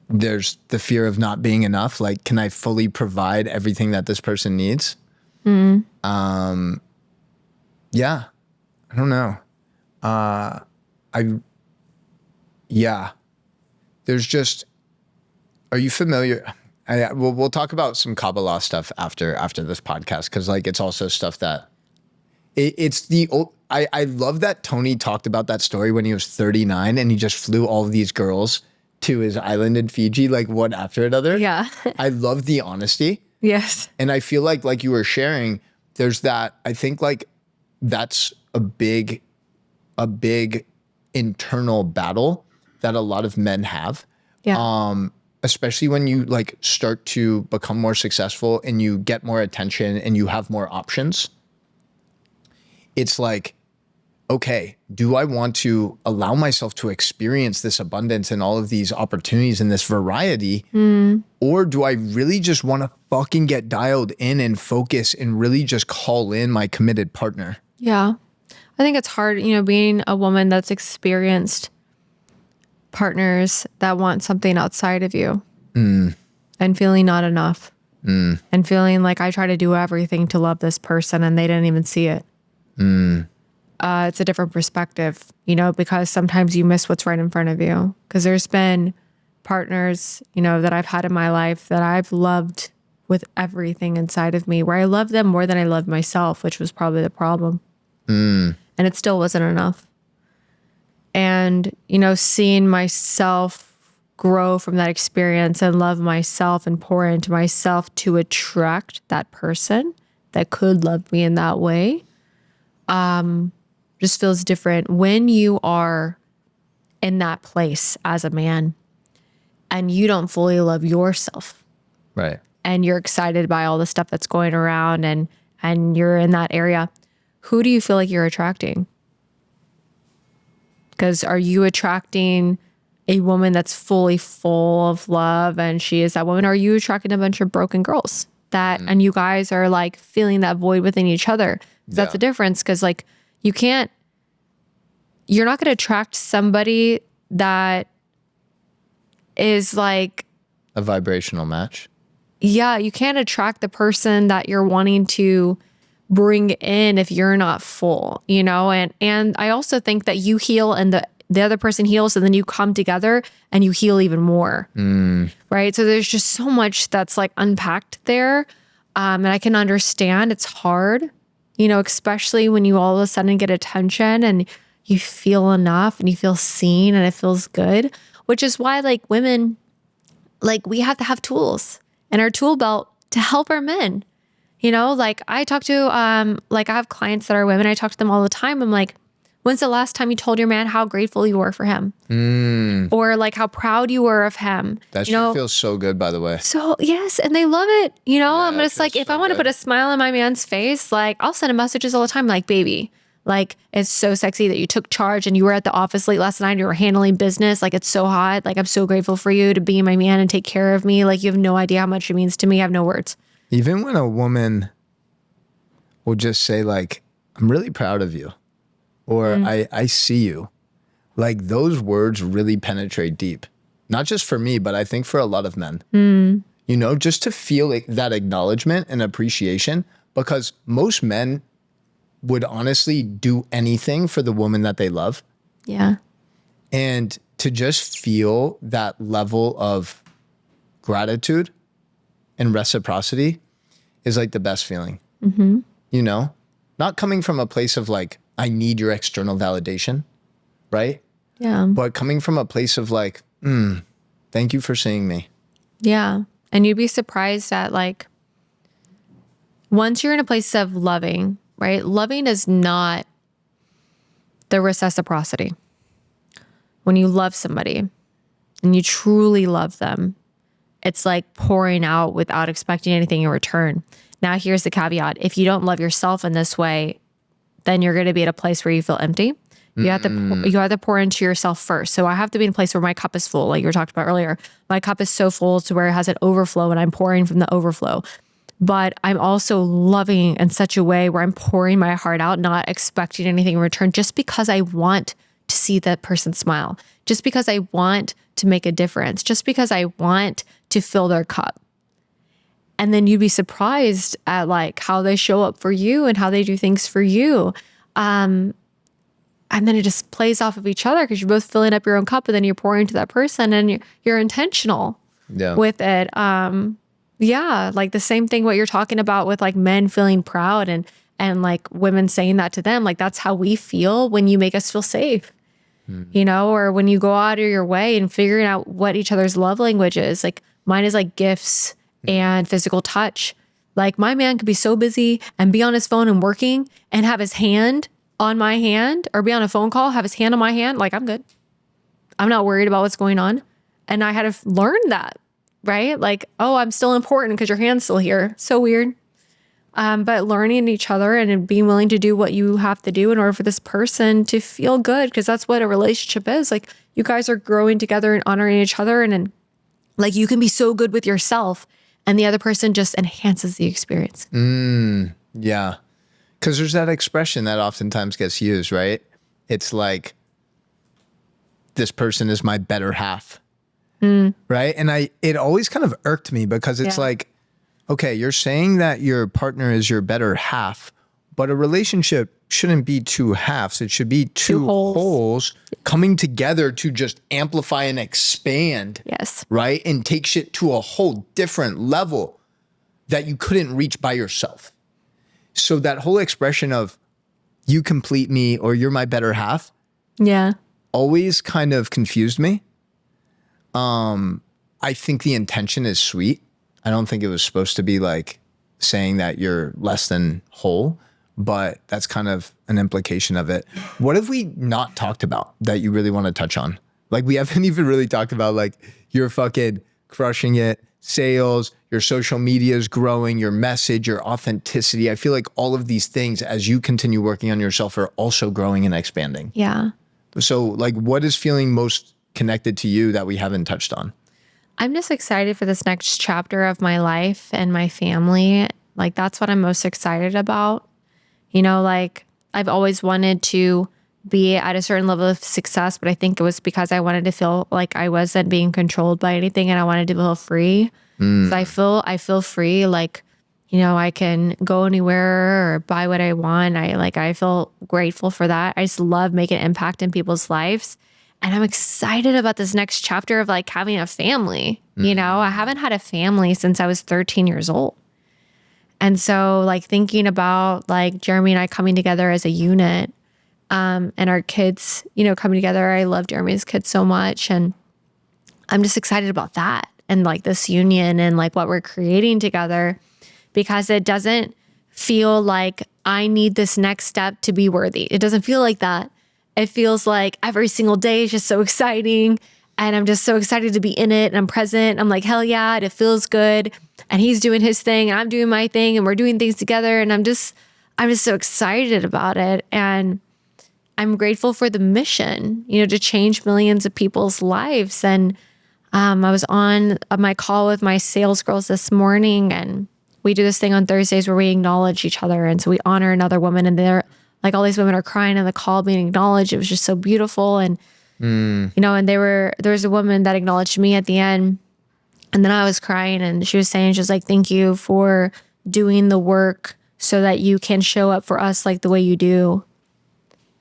there's the fear of not being enough. Like, can I fully provide everything that this person needs? Yeah, I don't know. There's just, are you familiar? We'll talk about some Kabbalah stuff after this podcast. Cause like, it's also stuff that it's the old, I love that Tony talked about that story when he was 39 and he just flew all of these girls to his island in Fiji, like one after another. Yeah. I love the honesty. Yes. And I feel like you were sharing, there's that, I think like that's a big internal battle that a lot of men have. Yeah. Especially when you like start to become more successful and you get more attention and you have more options. It's like, okay, do I want to allow myself to experience this abundance and all of these opportunities and this variety? Or do I really just want to fucking get dialed in and focus and really just call in my committed partner? Yeah. I think it's hard, being a woman that's experienced partners that want something outside of you and feeling not enough and feeling like I try to do everything to love this person and they didn't even see it. It's a different perspective, because sometimes you miss what's right in front of you. Because there's been partners, that I've had in my life that I've loved with everything inside of me, where I love them more than I love myself, which was probably the problem. And it still wasn't enough. And, seeing myself grow from that experience and love myself and pour into myself to attract that person that could love me in that way, just feels different when you are in that place as a man and you don't fully love yourself. Right. And you're excited by all the stuff that's going around and you're in that area. Who do you feel like you're attracting? Because are you attracting a woman that's fully full of love and she is that woman? Or are you attracting a bunch of broken girls and you guys are like feeling that void within each other? That's the difference. Because like you're not going to attract somebody that is like a vibrational match. Yeah, you can't attract the person that you're wanting to bring in if you're not full, and I also think that you heal and the other person heals and then you come together and you heal even more. Right? So there's just so much that's like unpacked there. And I can understand it's hard, especially when you all of a sudden get attention and you feel enough and you feel seen and it feels good, which is why like women, like we have to have tools in our tool belt to help our men. Like I talk to, like I have clients that are women. I talk to them all the time. I'm like, when's the last time you told your man how grateful you were for him? Or like how proud you were of him? That shit feels so good, by the way. So yes. And they love it. I'm just like, if I want to put a smile on my man's face, like I'll send him messages all the time. Like, baby, like it's so sexy that you took charge and you were at the office late last night and you were handling business. Like it's so hot. Like I'm so grateful for you to be my man and take care of me. Like you have no idea how much it means to me. I have no words. Even when a woman will just say like, I'm really proud of you, or I see you, like those words really penetrate deep. Not just for me, but I think for a lot of men, just to feel like that acknowledgement and appreciation, because most men would honestly do anything for the woman that they love. Yeah. And to just feel that level of gratitude and reciprocity is like the best feeling, not coming from a place of like, I need your external validation, right? Yeah. But coming from a place of like, thank you for seeing me. Yeah. And you'd be surprised at like, once you're in a place of loving, right? Loving is not the reciprocity. When you love somebody and you truly love them, it's like pouring out without expecting anything in return. Now, here's the caveat. If you don't love yourself in this way, then you're going to be at a place where you feel empty. You have to pour into yourself first. So I have to be in a place where my cup is full, like you were talking about earlier. My cup is so full to where it has an overflow and I'm pouring from the overflow. But I'm also loving in such a way where I'm pouring my heart out, not expecting anything in return, just because I want to see that person smile, just because I want to make a difference, just because I want to fill their cup. And then you'd be surprised at like how they show up for you and how they do things for you. And then it just plays off of each other because you're both filling up your own cup and then you're pouring to that person and you're intentional with it. Yeah, like the same thing what you're talking about with like men feeling proud and like women saying that to them. Like that's how we feel when you make us feel safe, or when you go out of your way and figuring out what each other's love language is. Like mine is like gifts and physical touch. Like my man could be so busy and be on his phone and working and have his hand on my hand or be on a phone call, have his hand on my hand. Like I'm good. I'm not worried about what's going on. And I had to learn that, right? Like, oh, I'm still important because your hand's still here. So weird. But learning each other and being willing to do what you have to do in order for this person to feel good. Because that's what a relationship is. Like you guys are growing together and honoring each other. And like you can be so good with yourself and the other person just enhances the experience. Yeah. Because there's that expression that oftentimes gets used, right? It's like, this person is my better half, right? And it always kind of irked me because it's like, okay, you're saying that your partner is your better half, But a relationship shouldn't be two halves. It should be two wholes coming together to just amplify and expand. Yes. Right? And take shit to a whole different level that you couldn't reach by yourself. So that whole expression of you complete me or you're my better half. Yeah. Always kind of confused me. I think the intention is sweet. I don't think it was supposed to be like saying that you're less than whole, but that's kind of an implication of it. What have we not talked about that you really want to touch on? Like we haven't even really talked about like you're fucking crushing it, sales, your social media is growing, your message, your authenticity. I feel like all of these things as you continue working on yourself are also growing and expanding. Yeah. So like what is feeling most connected to you that we haven't touched on? I'm just excited for this next chapter of my life and my family. Like that's what I'm most excited about. You know, like I've always wanted to be at a certain level of success, but I think it was because I wanted to feel like I wasn't being controlled by anything and I wanted to feel free. So I feel free. Like, you know, I can go anywhere or buy what I want. I feel grateful for that. I just love making an impact in people's lives. And I'm excited about this next chapter of like having a family. You know, I haven't had a family since I was 13 years old. And so like thinking about like Jeremy and I coming together as a unit, and our kids, you know, coming together. I love Jeremy's kids so much. And I'm just excited about that and like this union and like what we're creating together, because it doesn't feel like I need this next step to be worthy. It doesn't feel like that. It feels like every single day is just so exciting. And I'm just so excited to be in it. And I'm present. I'm like, hell yeah, it feels good. And he's doing his thing and I'm doing my thing and we're doing things together. And I'm just so excited about it. And I'm grateful for the mission, you know, to change millions of people's lives. And I was on my call with my sales girls this morning, and we do this thing on Thursdays where we acknowledge each other. And so we honor another woman, and they're like, all these women are crying in the call being acknowledged. It was just so beautiful. And, you know, and there was a woman that acknowledged me at the end, and then I was crying, and she was saying, she was like, thank you for doing the work so that you can show up for us like the way you do.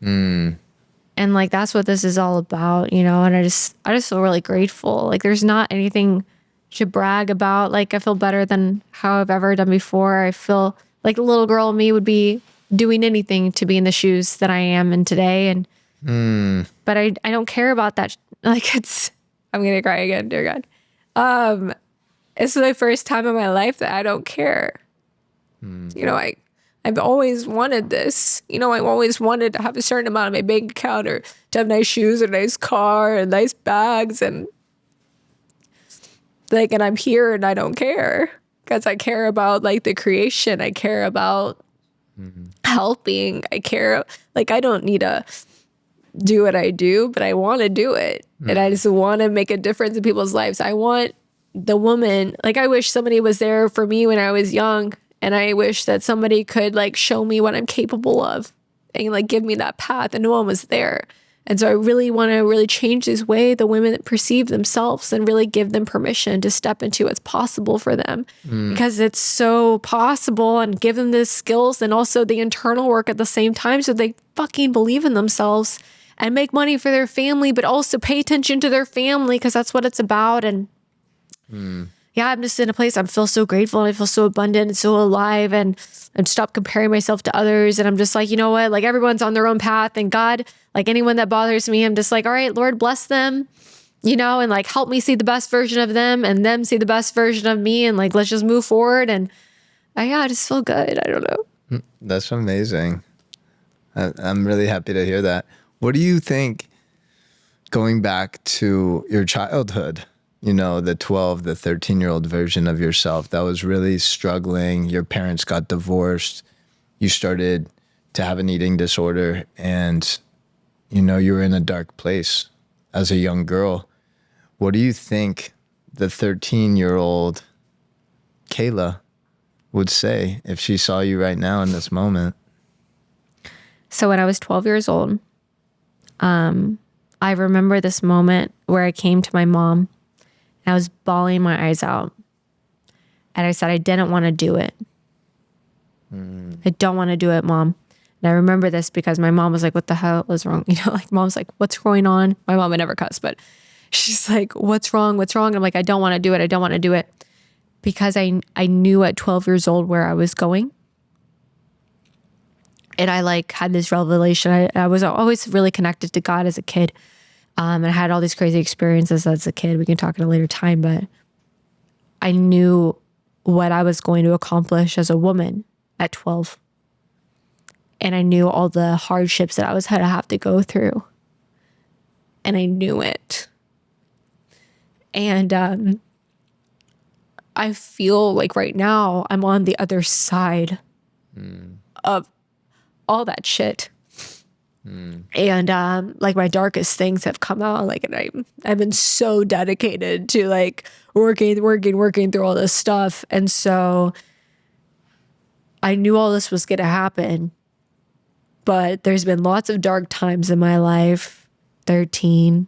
And like, that's what this is all about, you know? And I just feel really grateful. Like there's not anything to brag about. Like I feel better than how I've ever done before. I feel like the little girl in me would be doing anything to be in the shoes that I am in today. And, but I don't care about that. Like I'm going to cry again, dear God. It's the first time in my life that I don't care. You know, I've always wanted this. You know, I've always wanted to have a certain amount of my bank account, or to have nice shoes, or nice car, and nice bags, and like, and I'm here and I don't care because I care about like the creation. I care about helping. I care, like, I don't need to do what I do, but I want to do it. And I just want to make a difference in people's lives. I want the woman, like, I wish somebody was there for me when I was young. And I wish that somebody could like show me what I'm capable of and like give me that path, and no one was there. And so I really want to really change this way the women that perceive themselves, and really give them permission to step into what's possible for them, because it's so possible, and give them the skills and also the internal work at the same time, so they fucking believe in themselves and make money for their family, but also pay attention to their family, because that's what it's about. And yeah, I'm just in a place, I feel so grateful, and I feel so abundant and so alive, and stop comparing myself to others. And I'm just like, you know what, like everyone's on their own path, and God, like anyone that bothers me, I'm just like, all right, Lord, bless them, you know, and like help me see the best version of them, and them see the best version of me, and like, let's just move forward. And I just feel good. I don't know. That's amazing. I'm really happy to hear that. What do you think, going back to your childhood, you know, the 12, the 13-year-old version of yourself that was really struggling, your parents got divorced, you started to have an eating disorder, and, you know, you were in a dark place as a young girl. What do you think the 13-year-old Kayla would say if she saw you right now in this moment? So when I was 12 years old, I remember this moment where I came to my mom. I was bawling my eyes out. And I said I didn't want to do it. And I don't want to do it, Mom. And I remember this because my mom was like, what the hell is wrong? Like mom's like, what's going on? My mom would never cuss, but she's like, what's wrong? What's wrong? And I'm like, I don't want to do it. I don't want to do it. Because I knew at 12 years old where I was going. And I like had this revelation. I was always really connected to God as a kid. And I had all these crazy experiences as a kid. We can talk at a later time, but I knew what I was going to accomplish as a woman at 12. And I knew all the hardships that I was going to have to go through. And I knew it. And I feel like right now I'm on the other side of all that shit. And like my darkest things have come out. Like, and I've been so dedicated to like working through all this stuff. And so I knew all this was going to happen. But there's been lots of dark times in my life. 13,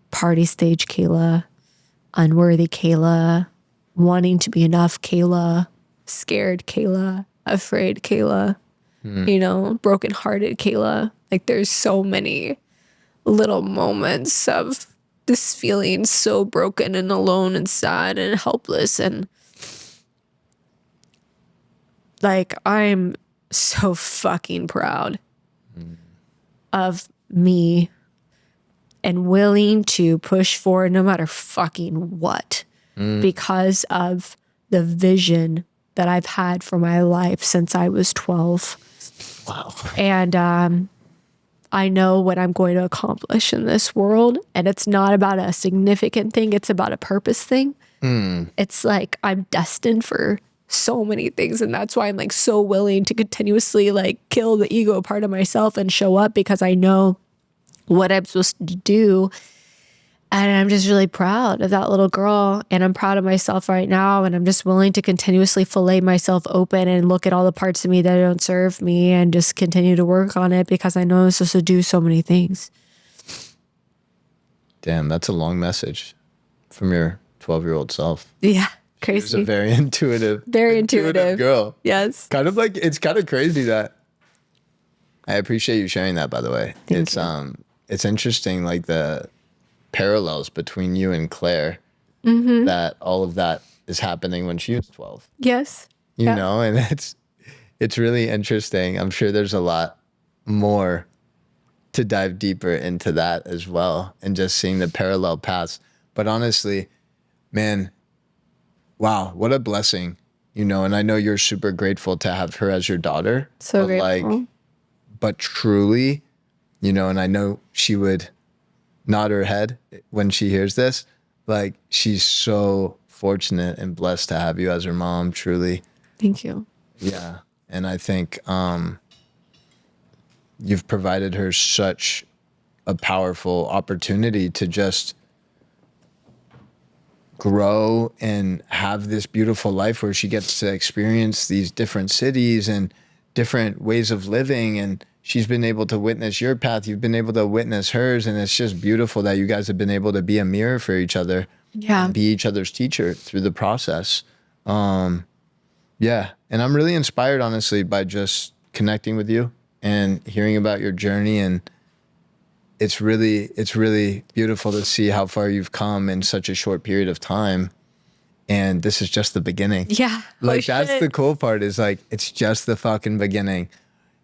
party stage Kayla, unworthy Kayla, wanting to be enough Kayla, scared Kayla, afraid Kayla, brokenhearted Kayla. Like there's so many little moments of this feeling so broken and alone and sad and helpless. And like I'm so fucking proud of me and willing to push forward no matter fucking what because of the vision that I've had for my life since I was 12. Wow. And I know what I'm going to accomplish in this world. And it's not about a significant thing. It's about a purpose thing. It's like I'm destined for so many things. And that's why I'm like so willing to continuously like kill the ego part of myself and show up because I know what I'm supposed to do. And I'm just really proud of that little girl. And I'm proud of myself right now. And I'm just willing to continuously fillet myself open and look at all the parts of me that don't serve me and just continue to work on it because I know I'm supposed to do so many things. Damn, that's a long message from your 12-year-old self. Yeah. Crazy. She's a very intuitive girl. Yes. Kind of like, it's kind of crazy that I appreciate you sharing that, by the way. Thank you. It's interesting, like the parallels between you and Claire, that all of that is happening when she was 12. Yes. You know, and it's really interesting. I'm sure there's a lot more to dive deeper into that as well and just seeing the parallel paths. But honestly, man, wow, what a blessing, and I know you're super grateful to have her as your daughter. So grateful. But truly, and I know she would nod her head when she hears this, like she's so fortunate and blessed to have you as her mom, truly. Thank you. Yeah. And I think you've provided her such a powerful opportunity to just grow and have this beautiful life where she gets to experience these different cities and different ways of living. And she's been able to witness your path. You've been able to witness hers. And it's just beautiful that you guys have been able to be a mirror for each other. Yeah. And be each other's teacher through the process. Yeah. And I'm really inspired, honestly, by just connecting with you and hearing about your journey. And it's really beautiful to see how far you've come in such a short period of time. And this is just the beginning. Yeah. Like that's the cool part is like, it's just the fucking beginning.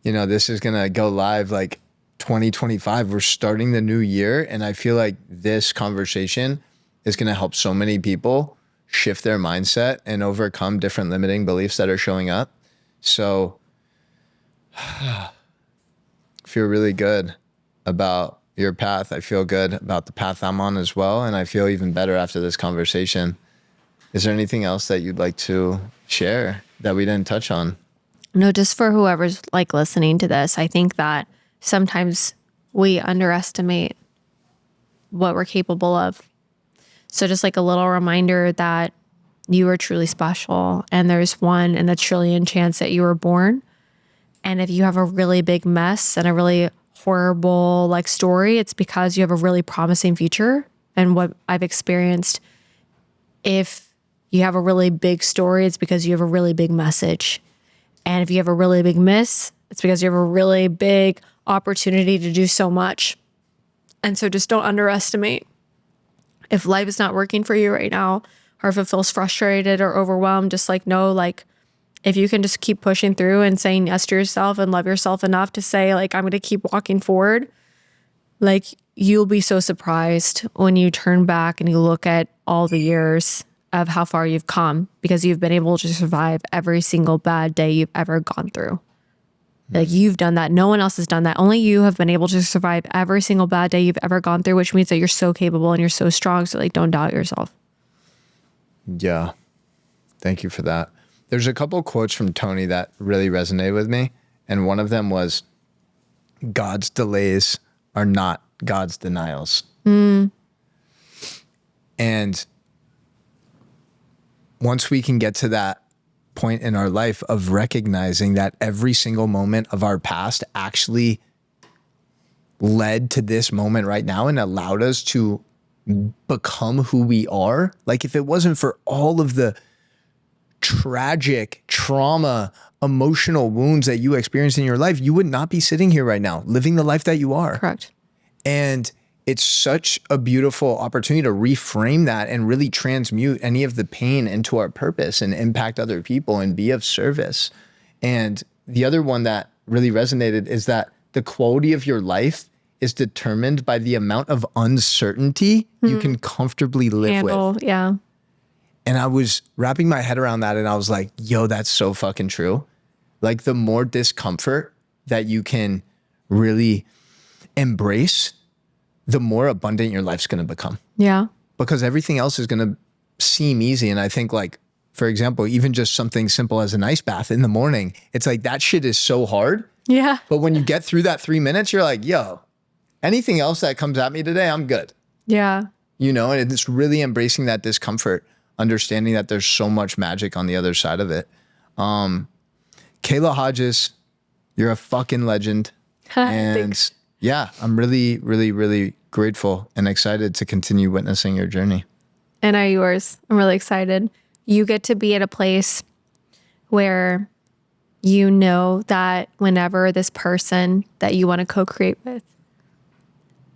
This is going to go live like 2025. We're starting the new year. And I feel like this conversation is going to help so many people shift their mindset and overcome different limiting beliefs that are showing up. So I feel really good about your path. I feel good about the path I'm on as well. And I feel even better after this conversation. Is there anything else that you'd like to share that we didn't touch on? No, just for whoever's like listening to this, I think that sometimes we underestimate what we're capable of. So just like a little reminder that you are truly special and there's 1 in a trillion chance that you were born. And if you have a really big mess and a really horrible like story, it's because you have a really promising future. And what I've experienced, if you have a really big story, it's because you have a really big message. And if you have a really big miss, it's because you have a really big opportunity to do so much. And so just don't underestimate. If life is not working for you right now, or if it feels frustrated or overwhelmed, just like know, like, if you can just keep pushing through and saying yes to yourself and love yourself enough to say, like, I'm going to keep walking forward, like, you'll be so surprised when you turn back and you look at all the years of how far you've come, because you've been able to survive every single bad day you've ever gone through. Like, you've done that. No one else has done that. Only you have been able to survive every single bad day you've ever gone through, which means that you're so capable and you're so strong. So, like, don't doubt yourself. Yeah. Thank you for that. There's a couple of quotes from Tony that really resonated with me. And one of them was, God's delays are not God's denials. And once we can get to that point in our life of recognizing that every single moment of our past actually led to this moment right now and allowed us to become who we are. Like, if it wasn't for all of the tragic trauma, emotional wounds that you experienced in your life, you would not be sitting here right now living the life that you are. Correct. And it's such a beautiful opportunity to reframe that and really transmute any of the pain into our purpose and impact other people and be of service. And the other one that really resonated is that the quality of your life is determined by the amount of uncertainty you can comfortably live with. Yeah. And I was wrapping my head around that and I was like, yo, that's so fucking true. Like, the more discomfort that you can really embrace, the more abundant your life's going to become. Yeah. Because everything else is going to seem easy. And I think, like, for example, even just something simple as an ice bath in the morning, it's like that shit is so hard. Yeah. But when you get through that 3 minutes, you're like, yo, anything else that comes at me today, I'm good. Yeah. You know, and it's really embracing that discomfort, understanding that there's so much magic on the other side of it. Kayla Hodges, you're a fucking legend. And Thanks. yeah, I'm really, really, really grateful and excited to continue witnessing your journey. And I yours. I'm really excited. You get to be at a place where you know that whenever this person that you want to co-create with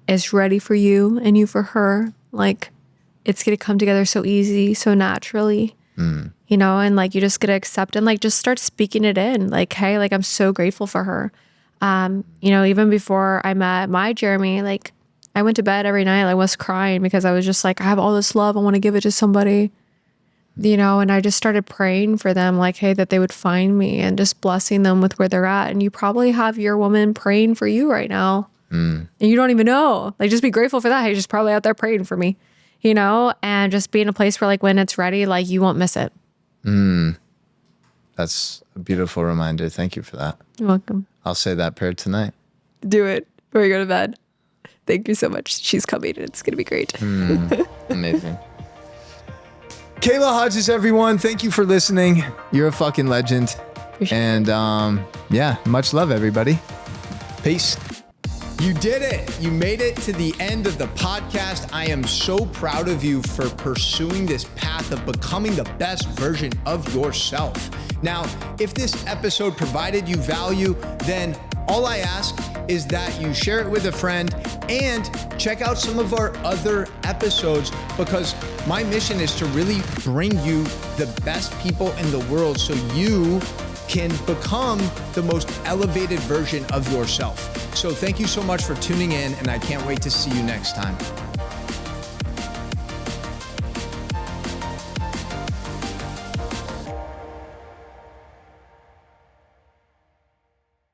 is ready for you and you for her, like, it's going to come together so easy, so naturally, you know, and like, you just get to accept and like, just start speaking it in. Like, hey, like, I'm so grateful for her. You know, even before I met my Jeremy, like, I went to bed every night, I was crying because I was just like, I have all this love, I want to give it to somebody, you know, and I just started praying for them, like, hey, that they would find me and just blessing them with where they're at. And you probably have your woman praying for you right now. And you don't even know. Like, just be grateful for that. Hey, she's probably out there praying for me, you know, and just be in a place where, like, when it's ready, like, you won't miss it. That's a beautiful reminder. Thank you for that. You're welcome. I'll say that prayer tonight. Do it before you go to bed. Thank you so much. She's coming. It's going to be great. Amazing. Kayla Hodges, everyone. Thank you for listening. You're a fucking legend. And yeah, much love, everybody. Peace. You did it. You made it to the end of the podcast. I am so proud of you for pursuing this path of becoming the best version of yourself. Now, if this episode provided you value, then all I ask is that you share it with a friend and check out some of our other episodes, because my mission is to really bring you the best people in the world so you can become the most elevated version of yourself. So thank you so much for tuning in, and I can't wait to see you next time.